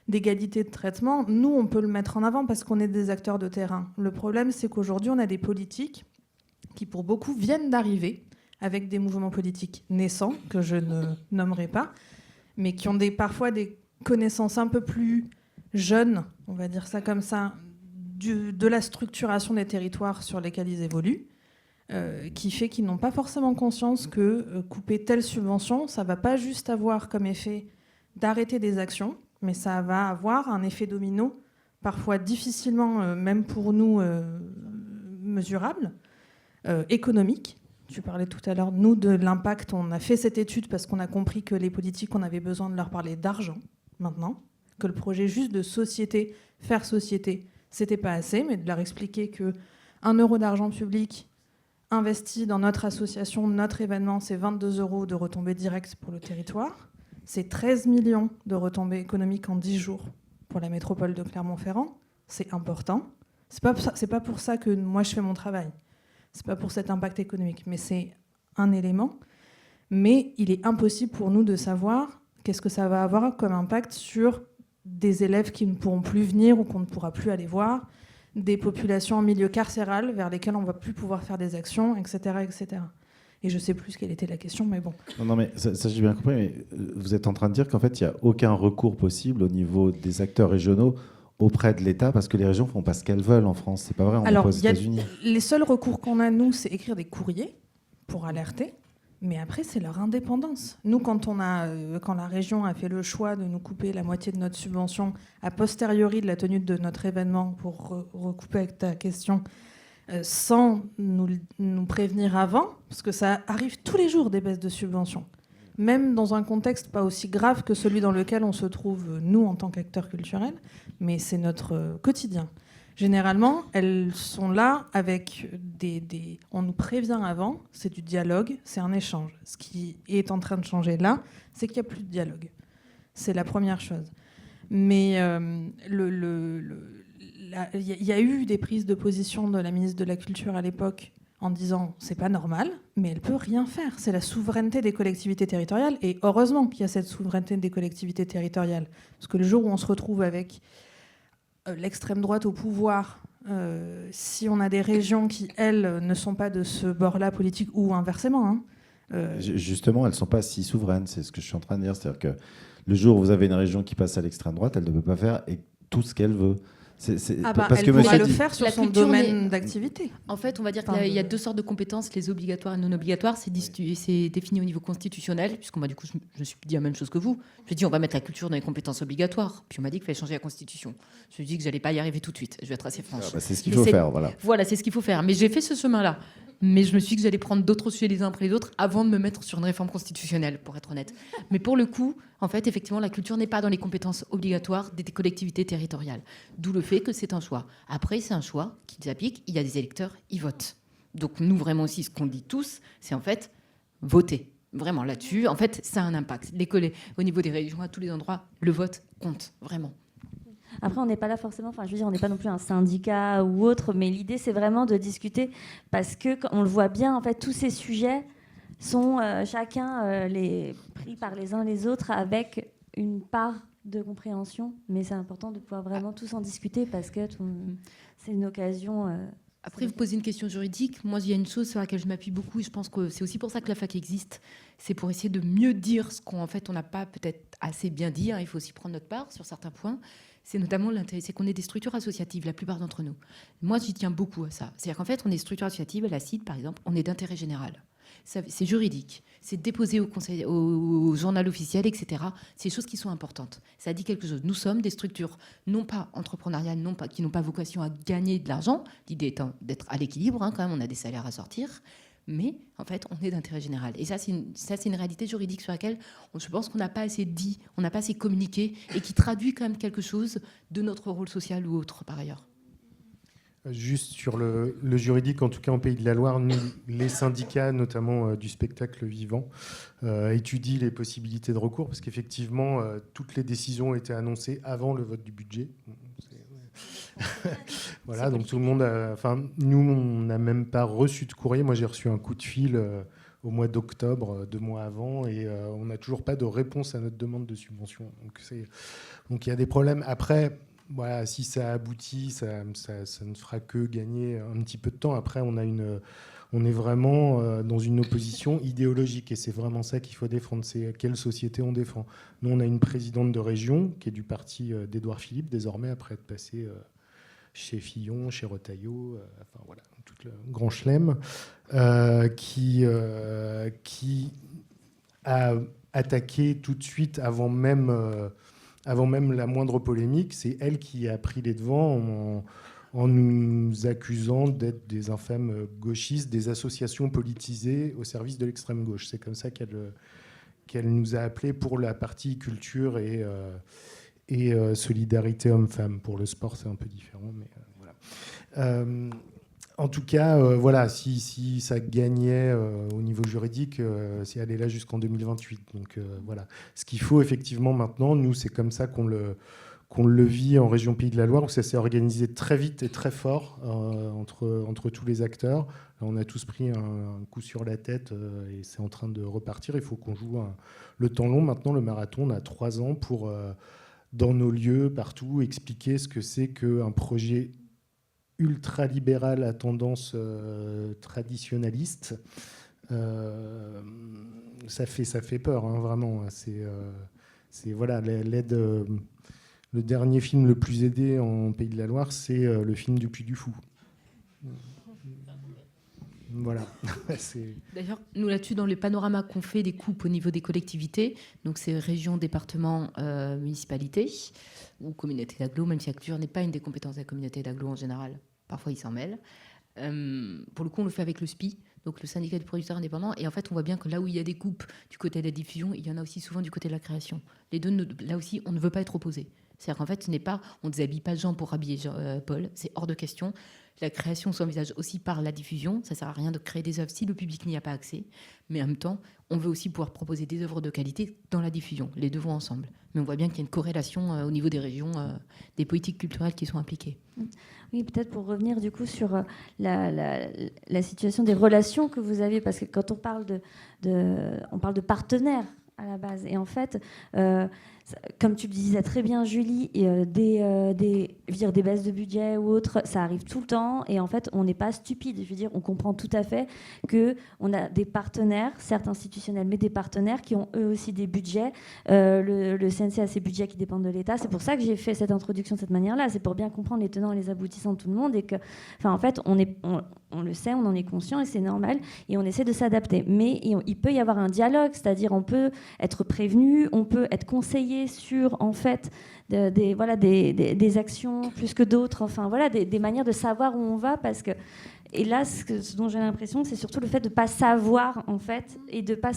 d'égalité de traitement, nous, on peut le mettre en avant parce qu'on est des acteurs de terrain. Le problème, c'est qu'aujourd'hui, on a des politiques qui, pour beaucoup, viennent d'arriver avec des mouvements politiques naissants, que je ne nommerai pas, mais qui ont parfois des connaissances un peu plus jeunes, on va dire ça comme ça, de la structuration des territoires sur lesquels ils évoluent, qui fait qu'ils n'ont pas forcément conscience que couper telle subvention, ça ne va pas juste avoir comme effet d'arrêter des actions, mais ça va avoir un effet domino, parfois difficilement, même pour nous, mesurable, économique. Tu parlais tout à l'heure, nous, de l'impact. On a fait cette étude parce qu'on a compris que les politiques, on avait besoin de leur parler d'argent, maintenant, que le projet juste de société, faire société, c'était pas assez, mais de leur expliquer que 1 euro d'argent public investi dans notre association, notre événement, c'est 22 euros de retombées directes pour le territoire. C'est 13 millions de retombées économiques en 10 jours pour la métropole de Clermont-Ferrand. C'est important. C'est pas pour ça que moi je fais mon travail. C'est pas pour cet impact économique, mais c'est un élément. Mais il est impossible pour nous de savoir qu'est-ce que ça va avoir comme impact sur des élèves qui ne pourront plus venir ou qu'on ne pourra plus aller voir, des populations en milieu carcéral vers lesquelles on ne va plus pouvoir faire des actions, etc., etc. Et je ne sais plus quelle était la question, mais bon. Non, mais ça j'ai bien compris, mais vous êtes en train de dire qu'en fait, il n'y a aucun recours possible au niveau des acteurs régionaux auprès de l'État, parce que les régions ne font pas ce qu'elles veulent en France. C'est pas vrai, on n'est pas aux États-Unis. Les seuls recours qu'on a, nous, c'est écrire des courriers pour alerter, mais après, c'est leur indépendance. Nous, quand la région a fait le choix de nous couper la moitié de notre subvention a posteriori de la tenue de notre événement, pour recouper avec ta question, sans nous prévenir avant, parce que ça arrive tous les jours des baisses de subventions, même dans un contexte pas aussi grave que celui dans lequel on se trouve, nous, en tant qu'acteurs culturels, mais c'est notre quotidien. Généralement, elles sont là avec on nous prévient avant, c'est du dialogue, c'est un échange. Ce qui est en train de changer là, c'est qu'il n'y a plus de dialogue. C'est la première chose. Mais il y a eu des prises de position de la ministre de la Culture à l'époque en disant c'est pas normal, mais elle peut rien faire. C'est la souveraineté des collectivités territoriales, et heureusement qu'il y a cette souveraineté des collectivités territoriales, parce que le jour où on se retrouve avec l'extrême droite au pouvoir, si on a des régions qui, elles, ne sont pas de ce bord-là politique, ou inversement. Justement, elles ne sont pas si souveraines, c'est ce que je suis en train de dire. C'est-à-dire que le jour où vous avez une région qui passe à l'extrême droite, elle ne peut pas faire tout ce qu'elle veut. Parce elle pourrait le faire sur son domaine d'activité. En fait, on va dire qu'il y a deux sortes de compétences, les obligatoires et non obligatoires. C'est défini au niveau constitutionnel, puisqu'on m'a du coup, je me suis dit la même chose que vous. Je me suis dit, on va mettre la culture dans les compétences obligatoires. Puis on m'a dit qu'il fallait changer la Constitution. Je me suis dit que j'allais pas y arriver tout de suite. Je vais être assez franche. C'est ce qu'il faut faire, voilà. Voilà, c'est ce qu'il faut faire. Mais j'ai fait ce chemin-là. Mais je me suis dit que j'allais prendre d'autres sujets les uns après les autres avant de me mettre sur une réforme constitutionnelle, pour être honnête. Mais pour le coup, en fait, effectivement, la culture n'est pas dans les compétences obligatoires des collectivités territoriales. D'où le fait que c'est un choix. Après, c'est un choix qu'ils appliquent. Il y a des électeurs, ils votent. Donc nous, vraiment aussi, ce qu'on dit tous, c'est en fait voter. Vraiment, là-dessus, en fait, ça a un impact. Au niveau des régions, à tous les endroits, le vote compte, vraiment. Après, on n'est pas là forcément, enfin, je veux dire, on n'est pas non plus un syndicat ou autre, mais l'idée, c'est vraiment de discuter parce que, on le voit bien, en fait, tous ces sujets sont chacun pris par les uns les autres avec une part de compréhension, mais c'est important de pouvoir vraiment tous en discuter parce que c'est une occasion. Après, vous posez une question juridique. Moi, il y a une chose sur laquelle je m'appuie beaucoup et je pense que c'est aussi pour ça que la fac existe. C'est pour essayer de mieux dire ce qu'en fait, on n'a pas peut-être assez bien dit. Il faut aussi prendre notre part sur certains points. C'est notamment l'intérêt, c'est qu'on est des structures associatives, la plupart d'entre nous. Moi, j'y tiens beaucoup à ça. C'est-à-dire qu'en fait, on est structure associative, à la CID, par exemple, on est d'intérêt général. C'est juridique, c'est déposé au journal officiel, etc. C'est des choses qui sont importantes. Ça dit quelque chose. Nous sommes des structures non pas entrepreneuriales, qui n'ont pas vocation à gagner de l'argent. L'idée étant d'être à l'équilibre, quand même, on a des salaires à sortir. Mais en fait, on est d'intérêt général. Et ça, c'est une réalité juridique sur laquelle je pense qu'on n'a pas assez dit, on n'a pas assez communiqué, et qui traduit quand même quelque chose de notre rôle social ou autre, par ailleurs. Juste sur le juridique, en tout cas en Pays de la Loire, nous, les syndicats, notamment du spectacle vivant, étudient les possibilités de recours, parce qu'effectivement, toutes les décisions ont été annoncées avant le vote du budget. Voilà, donc tout le monde nous, on n'a même pas reçu de courrier. Moi, j'ai reçu un coup de fil au mois d'octobre, 2 mois avant, et on n'a toujours pas de réponse à notre demande de subvention. Donc il y a des problèmes. Après, voilà, si ça aboutit, ça ne fera que gagner un petit peu de temps. Après, on est vraiment dans une opposition idéologique, et c'est vraiment ça qu'il faut défendre. C'est quelle société on défend. Nous, on a une présidente de région qui est du parti d'Édouard Philippe, désormais, après être passée chez Fillon, chez Retailleau, enfin voilà, tout le grand chelem, qui a attaqué tout de suite avant même la moindre polémique. C'est elle qui a pris les devants en nous accusant d'être des infâmes gauchistes, des associations politisées au service de l'extrême gauche. C'est comme ça qu'elle nous a appelés pour la partie culture et solidarité homme-femme. Pour le sport, c'est un peu différent, mais voilà. En tout cas, voilà, si ça gagnait au niveau juridique, si elle est là jusqu'en 2028. Donc voilà. Ce qu'il faut effectivement maintenant, nous, c'est comme ça qu'on le vit en région Pays de la Loire, où ça s'est organisé très vite et très fort entre tous les acteurs. Là, on a tous pris un coup sur la tête et c'est en train de repartir. Il faut qu'on joue le temps long. Maintenant, le marathon, on a 3 ans pour, dans nos lieux, partout, expliquer ce que c'est qu'un projet ultra-libéral à tendance traditionnaliste. Ça fait peur, hein, vraiment. C'est voilà, l'aide. Le dernier film le plus aidé en Pays de la Loire, c'est le film du Puy du Fou. Voilà. D'ailleurs, nous là-dessus, dans le panorama qu'on fait des coupes au niveau des collectivités, donc c'est régions, départements, municipalités ou communautés d'agglo, même si la culture n'est pas une des compétences de la communauté d'agglo en général, parfois ils s'en mêlent. Pour le coup, on le fait avec le SPI, donc le syndicat des producteurs indépendants, et en fait, on voit bien que là où il y a des coupes du côté de la diffusion, il y en a aussi souvent du côté de la création. Les deux, là aussi, on ne veut pas être opposés. C'est-à-dire qu'en fait, on ne déshabille pas Jean pour habiller Paul, c'est hors de question. La création s'envisage aussi par la diffusion. Ça ne sert à rien de créer des œuvres si le public n'y a pas accès. Mais en même temps, on veut aussi pouvoir proposer des œuvres de qualité dans la diffusion. Les deux vont ensemble. Mais on voit bien qu'il y a une corrélation au niveau des régions, des politiques culturelles qui sont impliquées. Oui, peut-être pour revenir du coup sur la situation des relations que vous avez, parce que quand on parle de partenaires à la base, et en fait, comme tu le disais très bien, Julie, des baisses de budget ou autres, ça arrive tout le temps. Et en fait, on n'est pas stupide. Je veux dire, on comprend tout à fait qu'on a des partenaires, certes institutionnels, mais des partenaires qui ont eux aussi des budgets. Le CNC a ses budgets qui dépendent de l'État. C'est pour ça que j'ai fait cette introduction de cette manière-là. C'est pour bien comprendre les tenants et les aboutissants de tout le monde. Et que, en fait, on le sait, on en est conscient et c'est normal. Et on essaie de s'adapter. Mais il peut y avoir un dialogue, c'est-à-dire on peut être prévenu, on peut être conseillé sur en fait des actions plus que d'autres, enfin voilà, des manières de savoir où on va, parce que et là ce dont j'ai l'impression, c'est surtout le fait de pas savoir en fait, et de pas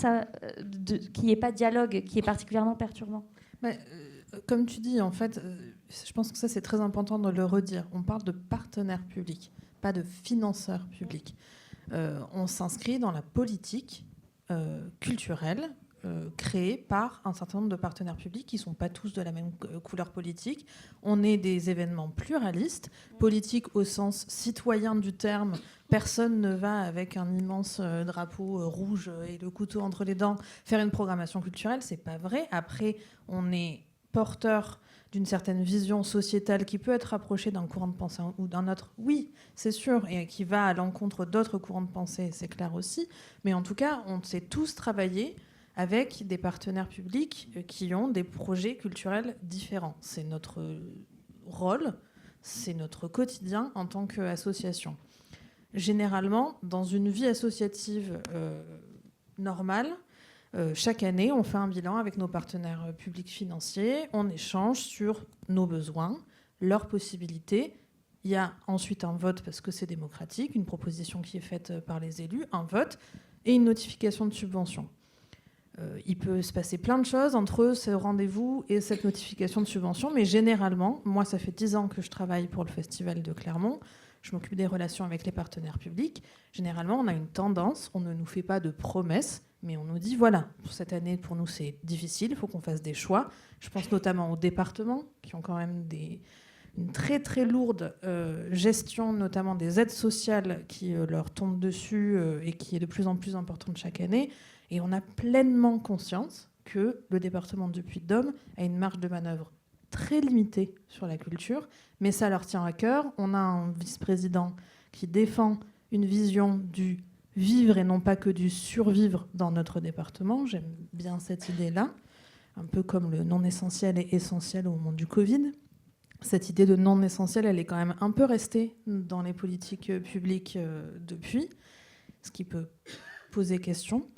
qu'il n'y ait pas de dialogue, qui est particulièrement perturbant. Mais, comme tu dis, en fait, je pense que ça c'est très important de le redire. On parle de partenaires publics, pas de financeurs publics. On s'inscrit dans la politique culturelle créés par un certain nombre de partenaires publics qui ne sont pas tous de la même couleur politique. On est des événements pluralistes, politiques au sens citoyen du terme. Personne ne va avec un immense drapeau rouge et le couteau entre les dents faire une programmation culturelle, c'est pas vrai. Après, on est porteur d'une certaine vision sociétale qui peut être rapprochée d'un courant de pensée ou d'un autre, oui, c'est sûr, et qui va à l'encontre d'autres courants de pensée, c'est clair aussi. Mais en tout cas, on sait tous travailler avec des partenaires publics qui ont des projets culturels différents. C'est notre rôle, c'est notre quotidien en tant qu'association. Généralement, dans une vie associative normale, chaque année, on fait un bilan avec nos partenaires publics financiers, on échange sur nos besoins, leurs possibilités. Il y a ensuite un vote, parce que c'est démocratique, une proposition qui est faite par les élus, un vote et une notification de subvention. Il peut se passer plein de choses entre ce rendez-vous et cette notification de subvention, mais généralement, moi, ça fait 10 ans que je travaille pour le Festival de Clermont, je m'occupe des relations avec les partenaires publics. Généralement, on a une tendance, on ne nous fait pas de promesses, mais on nous dit, voilà, pour cette année, pour nous, c'est difficile, il faut qu'on fasse des choix. Je pense notamment aux départements, qui ont quand même une très très lourde gestion, notamment des aides sociales qui leur tombent dessus et qui est de plus en plus importante chaque année. Et on a pleinement conscience que le département du Puy-de-Dôme a une marge de manœuvre très limitée sur la culture, mais ça leur tient à cœur. On a un vice-président qui défend une vision du vivre et non pas que du survivre dans notre département. J'aime bien cette idée-là, un peu comme le non essentiel est essentiel au moment du Covid. Cette idée de non essentiel, elle est quand même un peu restée dans les politiques publiques depuis, ce qui peut poser question.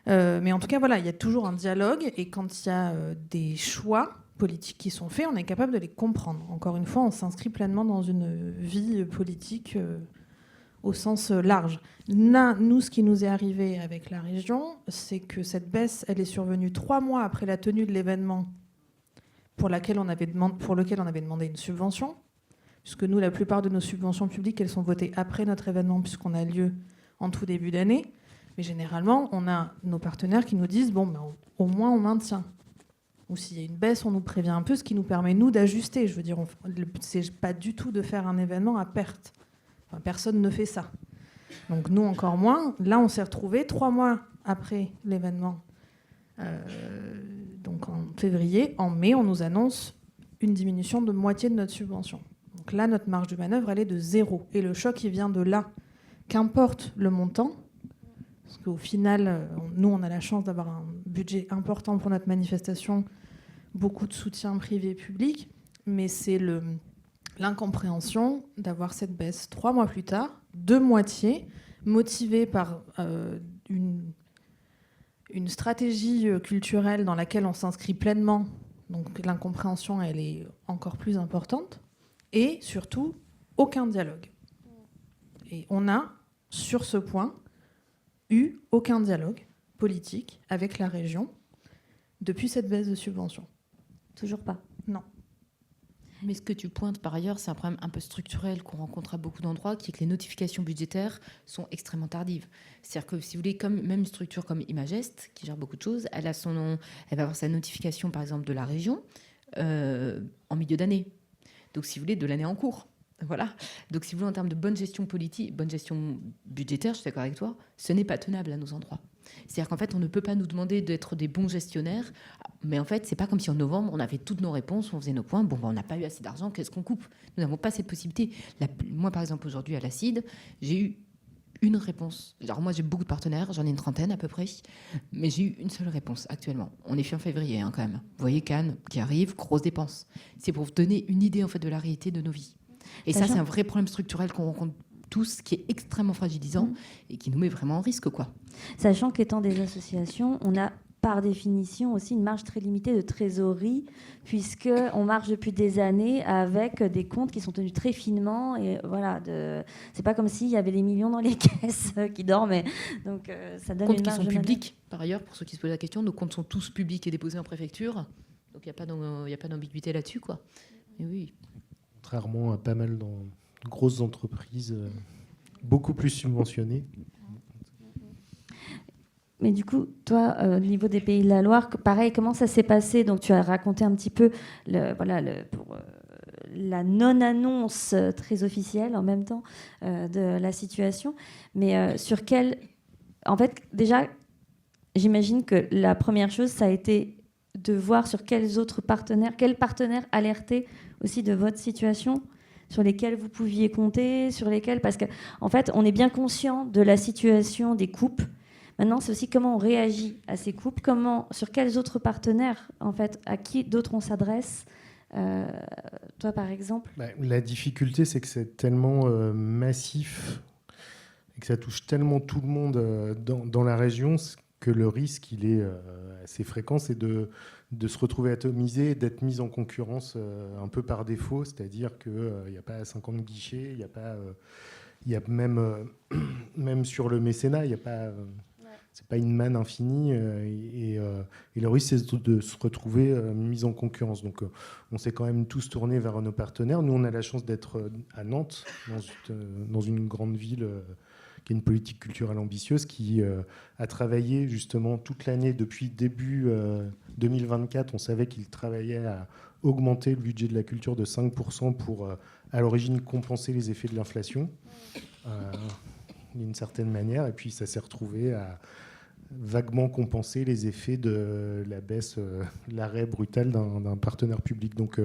Mais en tout cas, voilà, il y a toujours un dialogue, et quand il y a des choix politiques qui sont faits, on est capable de les comprendre. Encore une fois, on s'inscrit pleinement dans une vie politique au sens large. Nous, ce qui nous est arrivé avec la région, c'est que cette baisse, elle est survenue 3 mois après la tenue de l'événement pour lequel on avait demandé une subvention, puisque nous, la plupart de nos subventions publiques, elles sont votées après notre événement, puisqu'on a lieu en tout début d'année. Mais généralement, on a nos partenaires qui nous disent, bon, ben, au moins on maintient. Ou s'il y a une baisse, on nous prévient un peu, ce qui nous permet, nous, d'ajuster. Je veux dire, c'est pas du tout de faire un événement à perte. Enfin, personne ne fait ça. Donc nous, encore moins. Là, on s'est retrouvés 3 mois après l'événement, donc en février. En mai, on nous annonce une diminution de moitié de notre subvention. Donc là, notre marge de manœuvre, elle est de 0. Et le choc, il vient de là. Qu'importe le montant, parce qu'au final, nous, on a la chance d'avoir un budget important pour notre manifestation, beaucoup de soutien privé et public, mais c'est l'incompréhension d'avoir cette baisse 3 mois plus tard, de moitié, motivée par une stratégie culturelle dans laquelle on s'inscrit pleinement. Donc l'incompréhension, elle est encore plus importante. Et surtout, aucun dialogue. Et on a, sur ce point, eu aucun dialogue politique avec la région depuis cette baisse de subvention. Toujours pas. Non. Mais ce que tu pointes par ailleurs, c'est un problème un peu structurel qu'on rencontre à beaucoup d'endroits, qui est que les notifications budgétaires sont extrêmement tardives. C'est-à-dire que si vous voulez, même une structure comme Imagest, qui gère beaucoup de choses, elle va avoir sa notification par exemple de la région en milieu d'année. Donc si vous voulez, de l'année en cours. Voilà. Donc, si vous voulez, en termes de bonne gestion politique, bonne gestion budgétaire, je suis d'accord avec toi, ce n'est pas tenable à nos endroits. C'est-à-dire qu'en fait, on ne peut pas nous demander d'être des bons gestionnaires, mais en fait, c'est pas comme si en novembre, on avait toutes nos réponses, on faisait nos points, bon, on n'a pas eu assez d'argent, qu'est-ce qu'on coupe? Nous n'avons pas cette possibilité. Moi, par exemple, aujourd'hui, à l'ACID, j'ai eu une réponse. Alors moi, j'ai beaucoup de partenaires, j'en ai une trentaine à peu près, mais j'ai eu une seule réponse actuellement. On est fin février, quand même. Vous voyez, Cannes qui arrive, grosse dépense. C'est pour vous donner une idée, en fait, de la réalité de nos vies. Et ça, c'est un vrai problème structurel qu'on rencontre tous, qui est extrêmement fragilisant et qui nous met vraiment en risque, quoi. Sachant qu'étant des associations, on a par définition aussi une marge très limitée de trésorerie, puisqu'on marche depuis des années avec des comptes qui sont tenus très finement. Et voilà, c'est pas comme s'il y avait les millions dans les caisses qui dormaient. Donc ça donne comptes une qui marge sont de publics, par ailleurs, pour ceux qui se posent la question. Nos comptes sont tous publics et déposés en préfecture. Donc il n'y a pas d'ambiguïté là-dessus, quoi. Et oui. Contrairement à pas mal dans de grosses entreprises beaucoup plus subventionnées. Mais du coup, toi, au niveau des Pays de la Loire, pareil, comment ça s'est passé? Donc, tu as raconté un petit peu la non-annonce très officielle en même temps de la situation. Mais sur quel... En fait, déjà, j'imagine que la première chose, ça a été de voir sur quels partenaires alerter aussi de votre situation, sur lesquels vous pouviez compter, parce qu'en fait, on est bien conscient de la situation des coupes. Maintenant, c'est aussi comment on réagit à ces coupes, sur quels autres partenaires, en fait, à qui d'autres on s'adresse. Toi, par exemple. La difficulté, c'est que c'est tellement massif et que ça touche tellement tout le monde dans la région que le risque, il est assez fréquent, c'est de se retrouver atomisé, d'être mis en concurrence un peu par défaut, c'est-à-dire qu'il n'y a pas 50 guichets, il y a même sur le mécénat, il n'y a pas c'est pas une manne infinie et le risque c'est de se retrouver mis en concurrence. Donc on s'est quand même tous tournés vers nos partenaires. Nous on a la chance d'être à Nantes, dans une grande ville qui a une politique culturelle ambitieuse, qui a travaillé justement toute l'année depuis début 2024. On savait qu'il travaillait à augmenter le budget de la culture de 5% pour à l'origine compenser les effets de l'inflation d'une certaine manière, et puis ça s'est retrouvé à vaguement compenser les effets de la baisse, l'arrêt brutal d'un partenaire public. Donc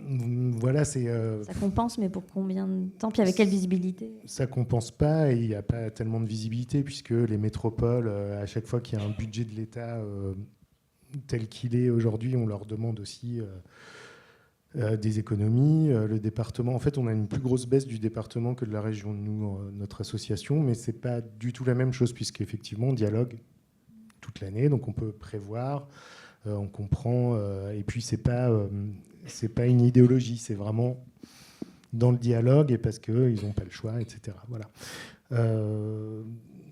voilà, c'est... Ça compense, mais pour combien de temps? Puis avec quelle visibilité? Ça compense pas, et il n'y a pas tellement de visibilité, puisque les métropoles, à chaque fois qu'il y a un budget de l'État tel qu'il est aujourd'hui, on leur demande aussi des économies. Le département, en fait, on a une plus grosse baisse du département que de la région, nous, notre association, mais c'est pas du tout la même chose, puisqu'effectivement, on dialogue toute l'année, donc on peut prévoir, on comprend, et puis c'est pas une idéologie, c'est vraiment dans le dialogue, et parce qu'ils n'ont pas le choix, etc. Voilà.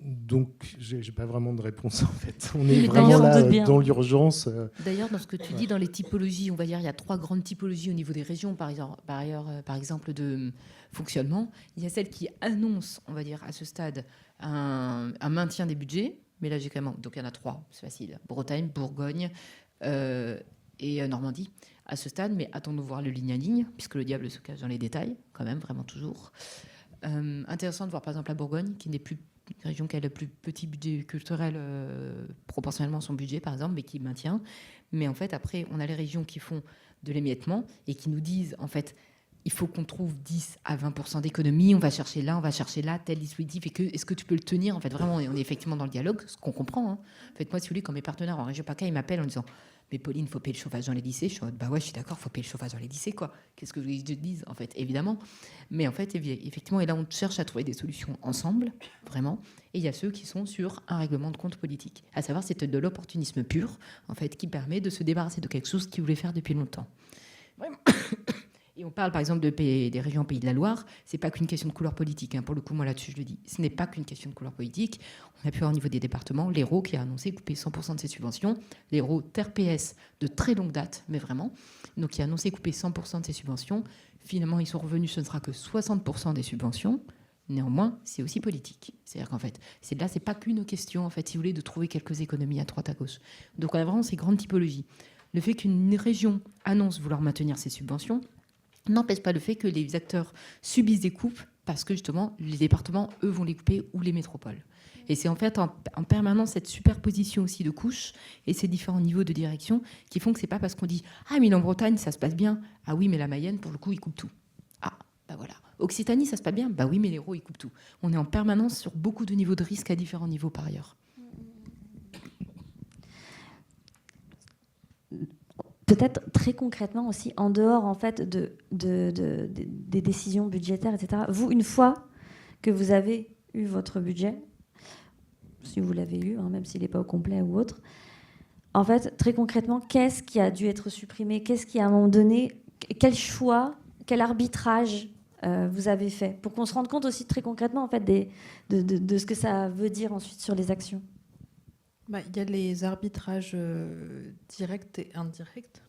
Donc, j'ai pas vraiment de réponse en fait. On est vraiment là dans l'urgence. D'ailleurs, dans ce que tu dis, dans les typologies, on va dire il y a 3 grandes typologies au niveau des régions, par exemple de fonctionnement. Il y a celles qui annoncent, on va dire à ce stade, un maintien des budgets. Mais là, j'ai quand même... Donc il y en a 3, c'est facile. Bretagne, Bourgogne et Normandie à ce stade. Mais attendons de voir le ligne à ligne, puisque le diable se cache dans les détails, quand même, vraiment toujours. Intéressant de voir par exemple la Bourgogne, qui n'est plus une région qui a le plus petit budget culturel proportionnellement à son budget, par exemple, mais qui maintient. Mais en fait, après, on a les régions qui font de l'émiettement et qui nous disent, en fait, il faut qu'on trouve 10 à 20% d'économie, on va chercher là, tel dispositif, et est-ce que tu peux le tenir? En fait, vraiment, on est effectivement dans le dialogue, ce qu'on comprend. Hein. En fait, moi, si vous voulez, quand mes partenaires en région PACA, ils m'appellent en disant « Mais Pauline, il faut payer le chauffage dans les lycées », je suis en mode « Bah ouais, je suis d'accord, il faut payer le chauffage dans les lycées, quoi. Qu'est-ce que je te dise, en fait, évidemment. Mais en fait, effectivement, et là, on cherche à trouver des solutions ensemble, vraiment. Et il y a ceux qui sont sur un règlement de compte politique. À savoir, c'est de l'opportunisme pur, en fait, qui permet de se débarrasser de quelque chose qu'ils voulaient faire depuis longtemps. Vraiment. Et on parle par exemple des régions Pays de la Loire, c'est pas qu'une question de couleur politique, hein. Pour le coup, moi là-dessus je le dis, ce n'est pas qu'une question de couleur politique. On a pu voir au niveau des départements, l'Hérault qui a annoncé couper 100% de ses subventions, l'Hérault terre PS de très longue date, mais vraiment, donc qui a annoncé couper 100% de ses subventions. Finalement, ils sont revenus, ce ne sera que 60% des subventions. Néanmoins, c'est aussi politique. C'est-à-dire qu'en fait, c'est pas qu'une question, en fait, si vous voulez, de trouver quelques économies à droite à gauche. Donc on a vraiment ces grandes typologies. Le fait qu'une région annonce vouloir maintenir ses subventions n'empêche pas le fait que les acteurs subissent des coupes parce que justement les départements, eux, vont les couper, ou les métropoles. Et c'est en fait en permanence cette superposition aussi de couches et ces différents niveaux de direction qui font que c'est pas parce qu'on dit « Ah, mais en Bretagne, ça se passe bien. Ah oui, mais la Mayenne, pour le coup, ils coupent tout. Ah, bah voilà. Occitanie, ça se passe bien. Bah oui, mais l'Hérault, ils coupent tout. » On est en permanence sur beaucoup de niveaux de risque à différents niveaux par ailleurs. Peut-être très concrètement aussi, en dehors en fait des décisions budgétaires, etc. Vous, une fois que vous avez eu votre budget, si vous l'avez eu, hein, même s'il n'est pas au complet ou autre, en fait, très concrètement, qu'est-ce qui a dû être supprimé? Qu'est-ce qui, à un moment donné, quel choix, quel arbitrage vous avez fait? Pour qu'on se rende compte aussi très concrètement en fait, de ce que ça veut dire ensuite sur les actions. Il y a les arbitrages directs et indirects.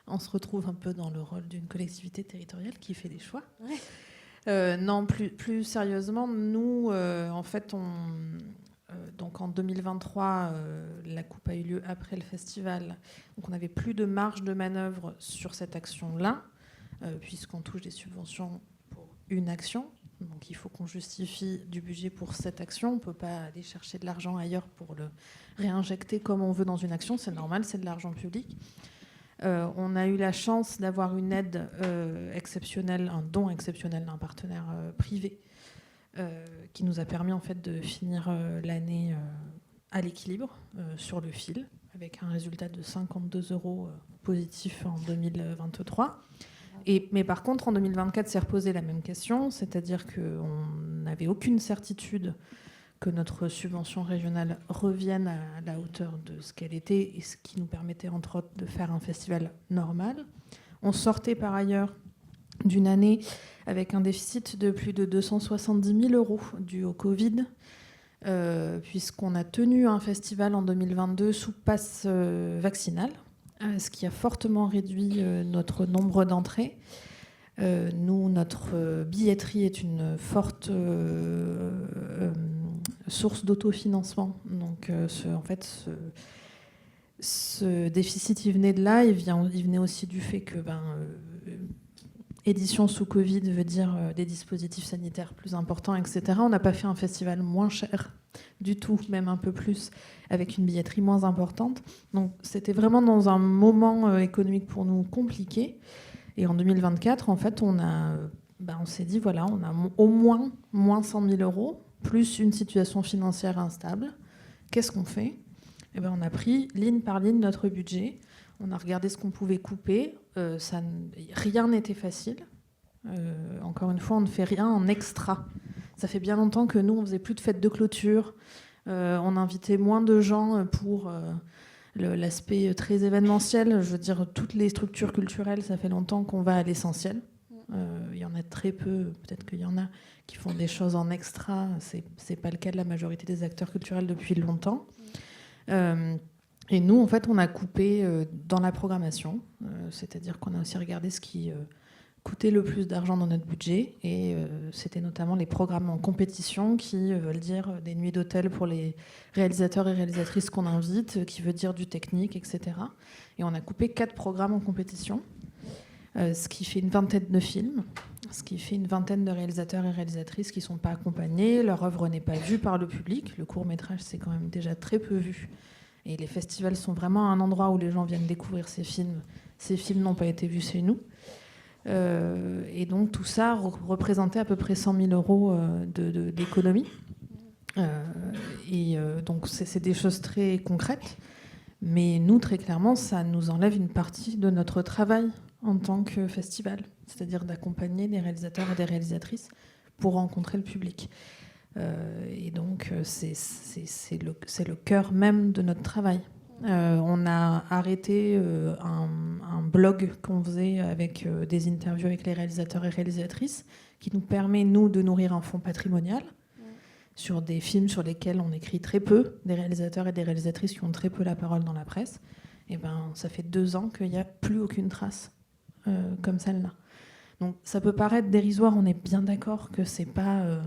On se retrouve un peu dans le rôle d'une collectivité territoriale qui fait des choix. Ouais. Non, plus sérieusement, nous, en fait, donc en 2023, la coupe a eu lieu après le festival. Donc on n'avait plus de marge de manœuvre sur cette action-là, puisqu'on touche des subventions pour une action. Donc il faut qu'on justifie du budget pour cette action. On ne peut pas aller chercher de l'argent ailleurs pour le réinjecter comme on veut dans une action. C'est normal, c'est de l'argent public. On a eu la chance d'avoir une aide exceptionnelle, un don exceptionnel d'un partenaire privé qui nous a permis en fait de finir l'année à l'équilibre sur le fil, avec un résultat de 52 € positif en 2023. Mais par contre, en 2024, s'est reposé la même question, c'est-à-dire qu'on n'avait aucune certitude que notre subvention régionale revienne à la hauteur de ce qu'elle était, et ce qui nous permettait, entre autres, de faire un festival normal. On sortait par ailleurs d'une année avec un déficit de plus de 270 000 € dû au Covid, puisqu'on a tenu un festival en 2022 sous passe vaccinal, ce qui a fortement réduit notre nombre d'entrées. Nous, notre billetterie est une forte source d'autofinancement. Donc, ce déficit, il venait de là. Il venait aussi du fait que édition sous Covid veut dire des dispositifs sanitaires plus importants, etc. On n'a pas fait un festival moins cher du tout, même un peu plus, avec une billetterie moins importante. Donc, c'était vraiment dans un moment économique pour nous compliqué. Et en 2024, en fait, on s'est dit, voilà, on a au moins 100 000 euros, plus une situation financière instable. Qu'est-ce qu'on fait ? On a pris ligne par ligne notre budget. On a regardé ce qu'on pouvait couper. Rien n'était facile. Encore une fois, on ne fait rien en extra. Ça fait bien longtemps que nous, on ne faisait plus de fêtes de clôture. On invitait moins de gens pour... l'aspect très événementiel, je veux dire, toutes les structures culturelles, ça fait longtemps qu'on va à l'essentiel. Il y en a très peu, peut-être qu'il y en a qui font des choses en extra. C'est pas le cas de la majorité des acteurs culturels depuis longtemps. Et nous, en fait, on a coupé dans la programmation, c'est-à-dire qu'on a aussi regardé ce qui coûtait le plus d'argent dans notre budget, et c'était notamment les programmes en compétition, qui veulent dire des nuits d'hôtel pour les réalisateurs et réalisatrices qu'on invite, qui veut dire du technique, etc. Et on a coupé 4 programmes en compétition, ce qui fait une vingtaine de films, ce qui fait une vingtaine de réalisateurs et réalisatrices qui ne sont pas accompagnés, leur œuvre n'est pas vue par le public, le court-métrage c'est quand même déjà très peu vu, et les festivals sont vraiment un endroit où les gens viennent découvrir ces films n'ont pas été vus chez nous. Et donc tout ça représentait à peu près 100 000 euros d'économie. Donc c'est des choses très concrètes, mais nous, très clairement, ça nous enlève une partie de notre travail en tant que festival, c'est-à-dire d'accompagner des réalisateurs et des réalisatrices pour rencontrer le public. Et donc c'est le cœur même de notre travail. On a arrêté un blog qu'on faisait avec des interviews avec les réalisateurs et réalisatrices, qui nous permet, nous, de nourrir un fonds patrimonial sur des films sur lesquels on écrit très peu, des réalisateurs et des réalisatrices qui ont très peu la parole dans la presse. Et ça fait 2 ans qu'il n'y a plus aucune trace comme celle-là. Donc ça peut paraître dérisoire, on est bien d'accord que c'est pas...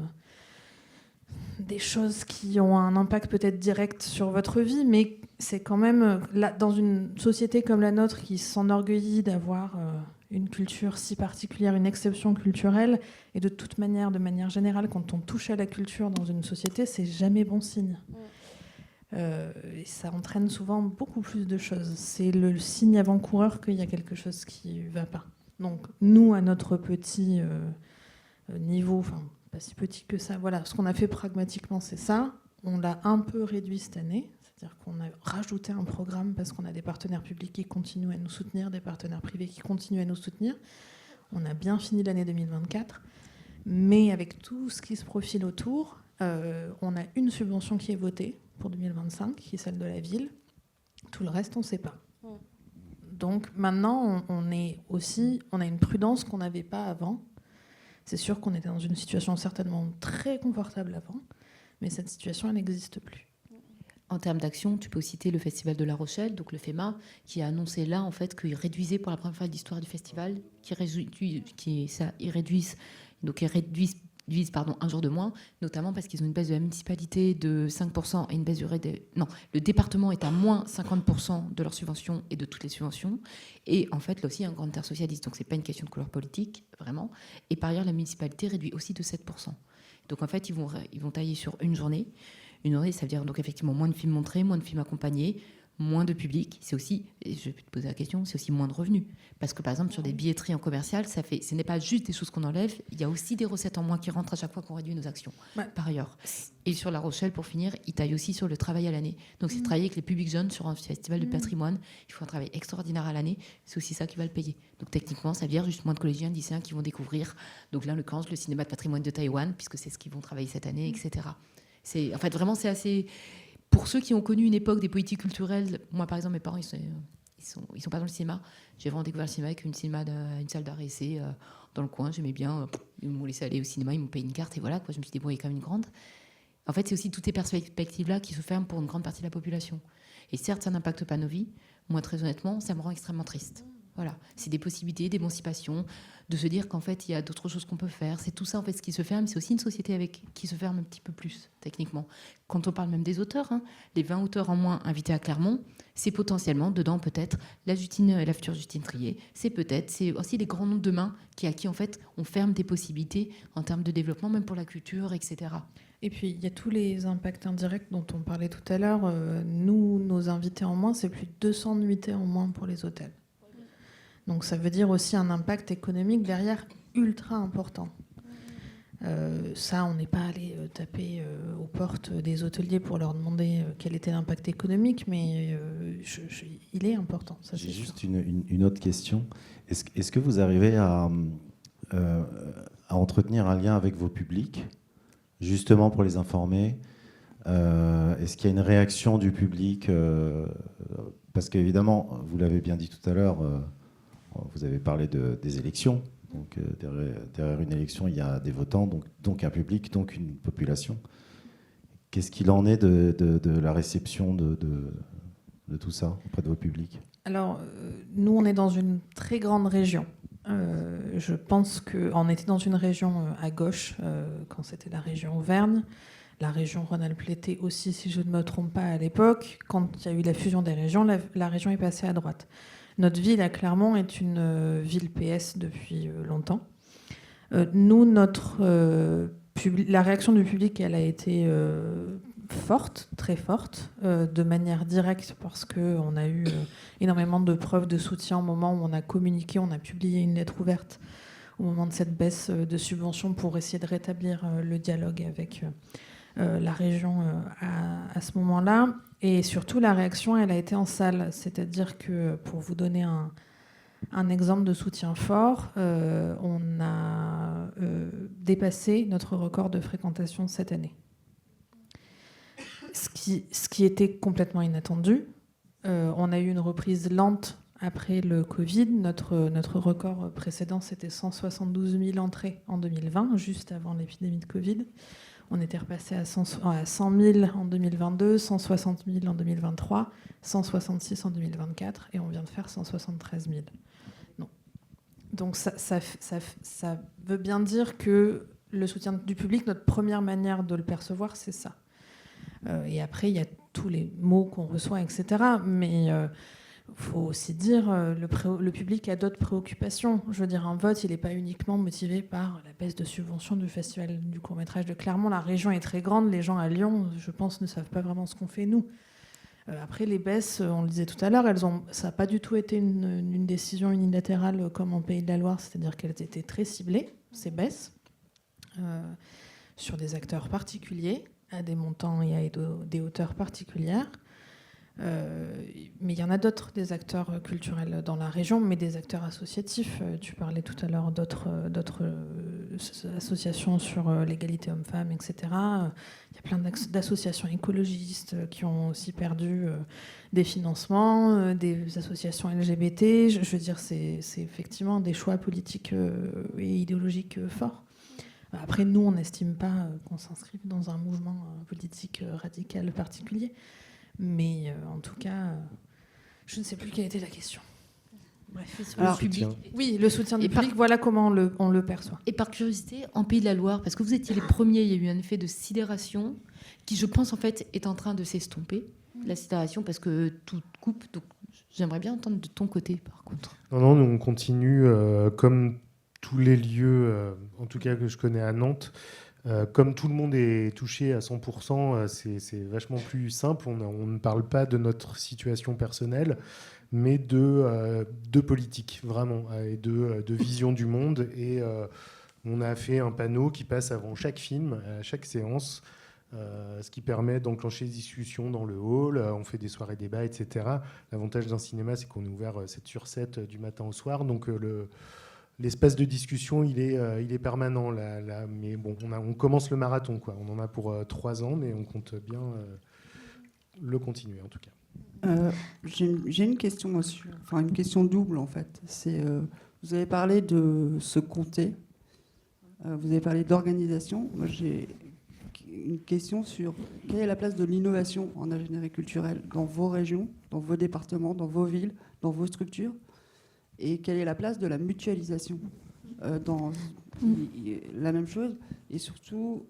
des choses qui ont un impact peut-être direct sur votre vie, mais c'est quand même, dans une société comme la nôtre qui s'enorgueillit d'avoir une culture si particulière, une exception culturelle, et de toute manière, de manière générale, quand on touche à la culture dans une société, c'est jamais bon signe. Et ça entraîne souvent beaucoup plus de choses. C'est le signe avant-coureur qu'il y a quelque chose qui ne va pas. Donc nous, à notre petit niveau, enfin pas si petit que ça, voilà, ce qu'on a fait pragmatiquement, c'est ça. On l'a un peu réduit cette année, c'est-à-dire qu'on a rajouté un programme parce qu'on a des partenaires publics qui continuent à nous soutenir, des partenaires privés qui continuent à nous soutenir. On a bien fini l'année 2024, mais avec tout ce qui se profile autour, on a une subvention qui est votée pour 2025, qui est celle de la ville. Tout le reste, on ne sait pas. Donc maintenant, on a une prudence qu'on n'avait pas avant. C'est sûr qu'on était dans une situation certainement très confortable avant, mais cette situation, elle n'existe plus. En termes d'action, tu peux citer le Festival de La Rochelle, donc le FEMA, qui a annoncé là en fait qu'il réduisait pour la première fois de l'histoire du festival, ils réduisent un jour de moins, notamment parce qu'ils ont une baisse de la municipalité de 5% et une baisse le département est à moins 50% de leurs subventions et de toutes les subventions. Et en fait, là aussi, il y a un grand intersocialiste, donc c'est pas une question de couleur politique, vraiment. Et par ailleurs, la municipalité réduit aussi de 7%. Donc en fait, ils vont tailler sur une journée. Une journée, ça veut dire donc effectivement moins de films montrés, moins de films accompagnés, moins de public. C'est aussi, et je vais te poser la question, c'est aussi moins de revenus. Parce que par exemple, sur des billetteries en commercial, ce n'est pas juste des choses qu'on enlève, il y a aussi des recettes en moins qui rentrent à chaque fois qu'on réduit nos actions, par ailleurs. Et sur La Rochelle, pour finir, ils taillent aussi sur le travail à l'année. Donc c'est travailler avec les publics jeunes sur un festival de patrimoine. Il faut un travail extraordinaire à l'année. C'est aussi ça qui va le payer. Donc techniquement, ça veut dire juste moins de collégiens, de lycéens qui vont découvrir, donc là, en l'occurrence, le cinéma de patrimoine de Taïwan, puisque c'est ce qu'ils vont travailler cette année, etc. En fait, vraiment, c'est assez... Pour ceux qui ont connu une époque des politiques culturelles, moi, par exemple, mes parents, ils sont pas dans le cinéma. J'ai vraiment découvert le cinéma avec une salle d'art et essai dans le coin. J'aimais bien. Ils m'ont laissé aller au cinéma, ils m'ont payé une carte et voilà. Je me suis débrouillée comme une grande. En fait, c'est aussi toutes ces perspectives-là qui se ferment pour une grande partie de la population. Et certes, ça n'impacte pas nos vies. Moi, très honnêtement, ça me rend extrêmement triste. Voilà, c'est des possibilités d'émancipation, de se dire qu'en fait, il y a d'autres choses qu'on peut faire. C'est tout ça, en fait, ce qui se ferme. C'est aussi une société qui se ferme un petit peu plus, techniquement. Quand on parle même des auteurs, les 20 auteurs en moins invités à Clermont, c'est potentiellement, dedans, peut-être, la future Justine Triet. C'est aussi les grands noms de demain à qui, en fait, on ferme des possibilités en termes de développement, même pour la culture, etc. Et puis, il y a tous les impacts indirects dont on parlait tout à l'heure. Nous, nos invités en moins, c'est plus de 200 nuitées en moins pour les hôtels. Donc ça veut dire aussi un impact économique derrière ultra important. Ça, on n'est pas allé taper aux portes des hôteliers pour leur demander quel était l'impact économique, mais il est important. Ça, j'ai c'est juste sûr. une autre question. Est-ce que vous arrivez à entretenir un lien avec vos publics, justement pour les informer? Est-ce qu'il y a une réaction du public? Parce qu'évidemment, vous l'avez bien dit tout à l'heure, vous avez parlé des élections. Donc derrière une élection, il y a des votants, donc un public, donc une population. Qu'est-ce qu'il en est de la réception de tout ça auprès de vos publics? Alors, nous, on est dans une très grande région. Je pense qu'on était dans une région à gauche, quand c'était la région Auvergne. La région Rhône-Alpes l'était aussi, si je ne me trompe pas, à l'époque. Quand il y a eu la fusion des régions, la région est passée à droite. Notre ville à Clermont est une ville PS depuis longtemps. Nous, la réaction du public, elle a été forte, très forte, de manière directe, parce qu'on a eu énormément de preuves de soutien au moment où on a communiqué, on a publié une lettre ouverte au moment de cette baisse de subventions pour essayer de rétablir le dialogue avec la région à ce moment-là. Et surtout, la réaction, elle a été en salle. C'est-à-dire que, pour vous donner un exemple de soutien fort, on a dépassé notre record de fréquentation cette année. Ce qui était complètement inattendu. On a eu une reprise lente après le Covid. Notre record précédent, c'était 172 000 entrées en 2020, juste avant l'épidémie de Covid. On était repassé à 100 000 en 2022, 160 000 en 2023, 166 en 2024, et on vient de faire 173 000. Non. Donc ça veut bien dire que le soutien du public, notre première manière de le percevoir, c'est ça. Et après, il y a tous les mots qu'on reçoit, etc. Mais il faut aussi dire le public a d'autres préoccupations. Je veux dire, un vote, il n'est pas uniquement motivé par la baisse de subvention du Festival du court-métrage de Clermont. La région est très grande. Les gens à Lyon, je pense, ne savent pas vraiment ce qu'on fait, nous. Après, les baisses, on le disait tout à l'heure, ça n'a pas du tout été une décision unilatérale comme en Pays de la Loire, c'est-à-dire qu'elles étaient très ciblées, ces baisses, sur des acteurs particuliers, à des montants et à des hauteurs particulières. Mais il y en a d'autres, des acteurs culturels dans la région, mais des acteurs associatifs. Tu parlais tout à l'heure d'autres associations sur l'égalité homme-femme, etc. Il y a plein d'associations écologistes qui ont aussi perdu des financements, des associations LGBT. Je veux dire, c'est effectivement des choix politiques et idéologiques forts. Après, nous, on n'estime pas qu'on s'inscrive dans un mouvement politique radical particulier. Mais en tout cas, je ne sais plus quelle était la question. Bref, Alors, le public. Oui, le soutien du public, voilà comment on le perçoit. Et par curiosité, en Pays de la Loire, parce que vous étiez les premiers, il y a eu un effet de sidération qui, je pense, en fait, est en train de s'estomper. La sidération, parce que tout coupe. Donc, j'aimerais bien entendre de ton côté, par contre. Non, nous, on continue, comme tous les lieux, en tout cas que je connais à Nantes, comme tout le monde est touché à 100%, c'est vachement plus simple. On ne parle pas de notre situation personnelle, mais de politique, vraiment, et de vision du monde. Et on a fait un panneau qui passe avant chaque film, à chaque séance, ce qui permet d'enclencher des discussions dans le hall. On fait des soirées débats, etc. L'avantage d'un cinéma, c'est qu'on est ouvert 7/7 du matin au soir. Donc l'espace de discussion, il est permanent. Là. Mais bon, on commence le marathon, quoi. On en a pour 3 ans, mais on compte bien le continuer, en tout cas. J'ai une question, une question double, en fait. Vous avez parlé de se compter, vous avez parlé d'organisation. Moi, une question sur quelle est la place de l'innovation en ingénierie culturelle dans vos régions, dans vos départements, dans vos villes, dans vos structures, et quelle est la place de la mutualisation dans la même chose, et surtout,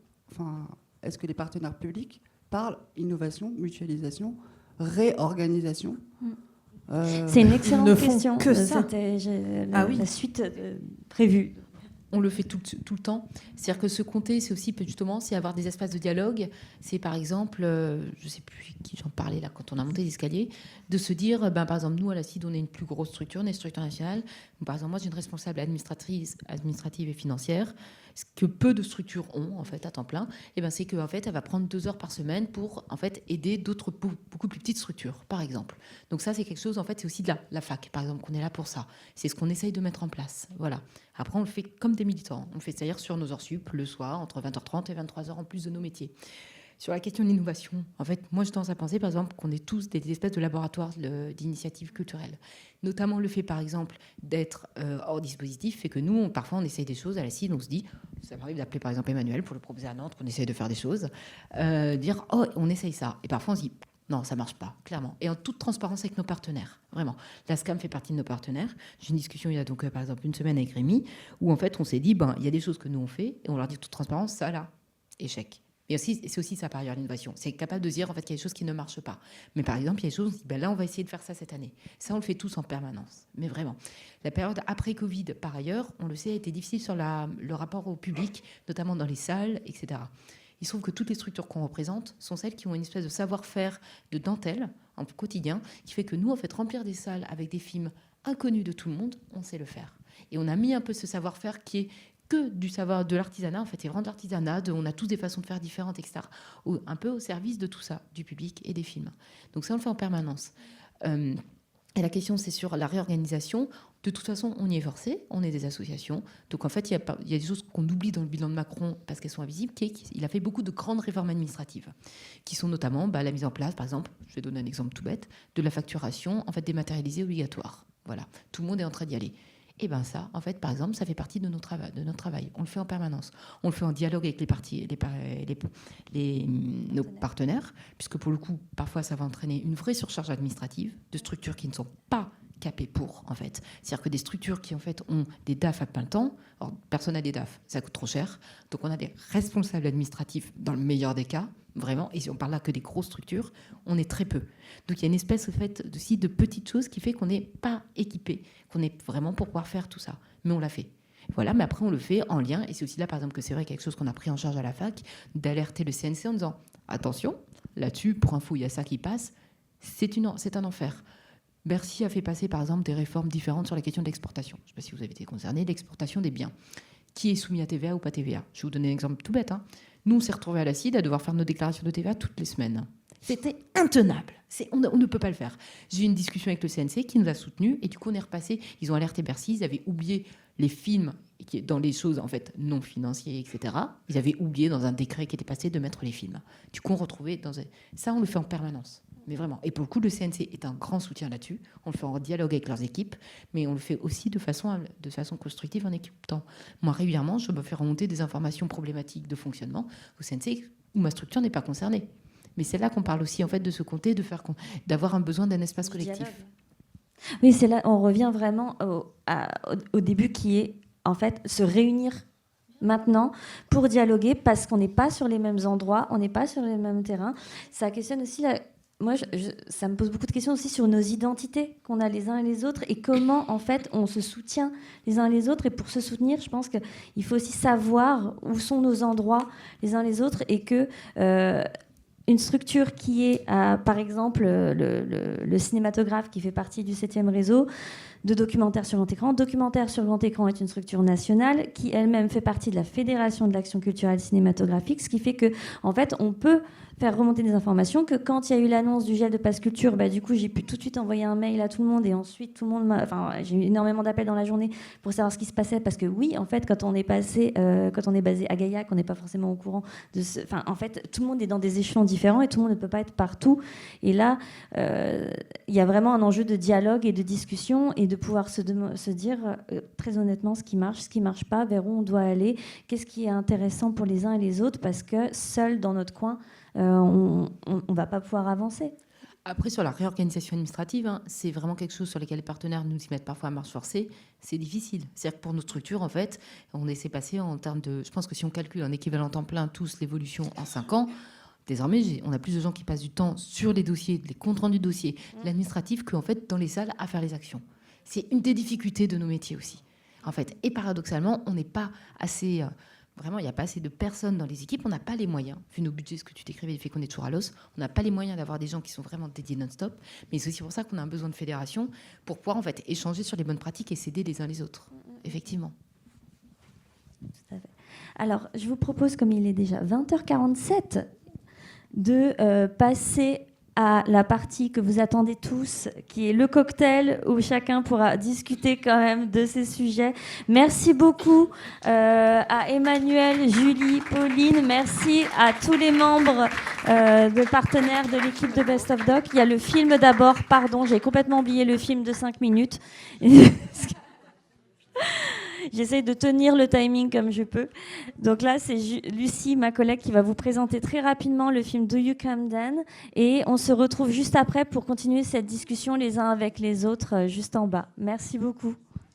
est-ce que les partenaires publics parlent innovation, mutualisation, réorganisation? C'est une excellente ne font question. que ça. C'était Ah oui. la suite prévue. On le fait tout le temps. C'est-à-dire que se compter, c'est aussi justement, c'est avoir des espaces de dialogue. C'est par exemple, je ne sais plus qui j'en parlais là quand on a monté l'escalier, de se dire, par exemple, nous à la CID, on est une plus grosse structure, on est une structure nationale. Par exemple, moi, j'ai une responsable administrative et financière. Ce que peu de structures ont en fait à temps plein, c'est que en fait, elle va prendre 2 heures par semaine pour en fait aider d'autres beaucoup plus petites structures, par exemple. Donc ça, c'est quelque chose. En fait, c'est aussi de la fac, par exemple, qu'on est là pour ça. C'est ce qu'on essaye de mettre en place. Voilà. Après, on le fait comme des militants. On le fait c'est-à-dire sur nos heures sup, le soir, entre 20h30 et 23h en plus de nos métiers. Sur la question de l'innovation, en fait, moi, je tendance à penser, par exemple, qu'on est tous des espèces de laboratoires d'initiatives culturelles. Notamment le fait, par exemple, d'être hors dispositif fait que nous, parfois, on essaye des choses à la CID, on se dit, ça m'arrive d'appeler, par exemple, Emmanuel pour le proposer à Nantes, qu'on essaye de faire des choses, dire, oh, on essaye ça. Et parfois, on se dit, non, ça marche pas, clairement. Et en toute transparence avec nos partenaires, vraiment. La SCAM fait partie de nos partenaires. J'ai une discussion il y a donc, par exemple, une semaine avec Rémi, où en fait, on s'est dit, il y a des choses que nous, on fait, et on leur dit toute transparence, ça, là, échec. Et c'est aussi ça, par ailleurs, l'innovation. C'est capable de dire, en fait, qu'il y a des choses qui ne marchent pas. Mais par exemple, il y a des choses, on se dit, là, on va essayer de faire ça cette année. Ça, on le fait tous en permanence. Mais vraiment. La période après Covid, par ailleurs, on le sait, a été difficile sur le rapport au public, notamment dans les salles, etc. Il se trouve que toutes les structures qu'on représente sont celles qui ont une espèce de savoir-faire de dentelle en quotidien, qui fait que nous, en fait, remplir des salles avec des films inconnus de tout le monde, on sait le faire. Et on a mis un peu ce savoir-faire qui est que du savoir de l'artisanat, en fait, et vraiment de l'artisanat, on a tous des façons de faire différentes, etc., un peu au service de tout ça, du public et des films. Donc ça, on le fait en permanence. Et la question, c'est sur la réorganisation. De toute façon, on y est forcé, on est des associations. Donc en fait, il y a des choses qu'on oublie dans le bilan de Macron parce qu'elles sont invisibles. Il a fait beaucoup de grandes réformes administratives, qui sont notamment la mise en place, par exemple, je vais donner un exemple tout bête, de la facturation en fait dématérialisée obligatoire. Voilà, tout le monde est en train d'y aller. Et ça, en fait, par exemple, ça fait partie de notre travail. On le fait en permanence. On le fait en dialogue avec nos partenaires, puisque pour le coup, parfois, ça va entraîner une vraie surcharge administrative de structures qui ne sont pas capées pour, en fait. C'est-à-dire que des structures qui, en fait, ont des DAF à plein temps, or, personne n'a des DAF, ça coûte trop cher. Donc, on a des responsables administratifs dans le meilleur des cas, vraiment, et si on parle là que des grosses structures, on est très peu. Donc il y a une espèce en fait, aussi de petites choses qui fait qu'on n'est pas équipé, qu'on est vraiment pour pouvoir faire tout ça. Mais on l'a fait. Voilà, mais après on le fait en lien, et c'est aussi là par exemple que c'est vrai quelque chose qu'on a pris en charge à la fac, d'alerter le CNC en disant attention, là-dessus, pour info, il y a ça qui passe, c'est un enfer. Bercy a fait passer par exemple des réformes différentes sur la question de l'exportation. Je ne sais pas si vous avez été concerné, l'exportation des biens. Qui est soumis à TVA ou pas TVA? Je vais vous donner un exemple tout bête. Nous, on s'est retrouvés à la CID à devoir faire nos déclarations de TVA toutes les semaines. C'était intenable. On ne peut pas le faire. J'ai eu une discussion avec le CNC qui nous a soutenus et du coup, on est repassé. Ils ont alerté Bercy, ils avaient oublié les films dans les choses en fait non financières, etc. Ils avaient oublié dans un décret qui était passé de mettre les films. Du coup, on retrouvait ça, on le fait en permanence. Mais vraiment. Et pour le coup, le CNC est un grand soutien là-dessus. On le fait en dialogue avec leurs équipes, mais on le fait aussi de façon constructive en équipant. Moi, régulièrement, je me fais remonter des informations problématiques de fonctionnement au CNC où ma structure n'est pas concernée. Mais c'est là qu'on parle aussi en fait de se compter, d'avoir un besoin d'un espace collectif. Oui, c'est là, on revient vraiment au début qui est en fait se réunir maintenant pour dialoguer parce qu'on n'est pas sur les mêmes endroits, on n'est pas sur les mêmes terrains. Ça questionne aussi moi, ça me pose beaucoup de questions aussi sur nos identités qu'on a les uns et les autres et comment, en fait, on se soutient les uns les autres. Et pour se soutenir, je pense qu'il faut aussi savoir où sont nos endroits les uns les autres et que une structure qui est, par exemple, le cinématographe qui fait partie du 7e réseau de documentaire sur grand écran. Documentaire sur grand écran est une structure nationale qui elle-même fait partie de la Fédération de l'action culturelle cinématographique, ce qui fait que, en fait, on peut faire remonter des informations que quand il y a eu l'annonce du gel de Pass Culture, du coup, j'ai pu tout de suite envoyer un mail à tout le monde et ensuite tout le monde j'ai eu énormément d'appels dans la journée pour savoir ce qui se passait parce que oui, en fait, quand on est basé à Gaillac, on n'est pas forcément au courant de en fait, tout le monde est dans des échelons différents et tout le monde ne peut pas être partout. Et là, il y a vraiment un enjeu de dialogue et de discussion et de pouvoir se dire très honnêtement ce qui marche pas, vers où on doit aller, qu'est-ce qui est intéressant pour les uns et les autres, parce que seul dans notre coin, on ne va pas pouvoir avancer. Après, sur la réorganisation administrative, hein, c'est vraiment quelque chose sur lequel les partenaires nous y mettent parfois à marche forcée. C'est difficile. C'est-à-dire que pour nos structures, en fait, on essaie de passer en termes de... Je pense que si on calcule en équivalent temps plein tous l'évolution en 5 ans, désormais, on a plus de gens qui passent du temps sur les dossiers, les comptes rendus de dossiers, l'administratif, qu'en fait, dans les salles, à faire les actions. C'est une des difficultés de nos métiers aussi, en fait. Et paradoxalement, on n'est pas assez... Vraiment, il n'y a pas assez de personnes dans les équipes. On n'a pas les moyens, vu nos budgets, ce que tu décrivais, il fait qu'on est toujours à l'os. On n'a pas les moyens d'avoir des gens qui sont vraiment dédiés non-stop. Mais c'est aussi pour ça qu'on a un besoin de fédération pour pouvoir en fait échanger sur les bonnes pratiques et s'aider les uns les autres. Effectivement. Tout à fait. Alors, je vous propose, comme il est déjà 20h47, de passer à la partie que vous attendez tous, qui est le cocktail, où chacun pourra discuter quand même de ces sujets. Merci beaucoup à Emmanuel, Julie, Pauline. Merci à tous les membres de partenaires de l'équipe de Best of Doc. Il y a le film d'abord, pardon, j'ai complètement oublié le film de 5 minutes. J'essaye de tenir le timing comme je peux. Donc là, c'est Lucie, ma collègue, qui va vous présenter très rapidement le film Do You Come Then ? Et on se retrouve juste après pour continuer cette discussion les uns avec les autres, juste en bas. Merci beaucoup.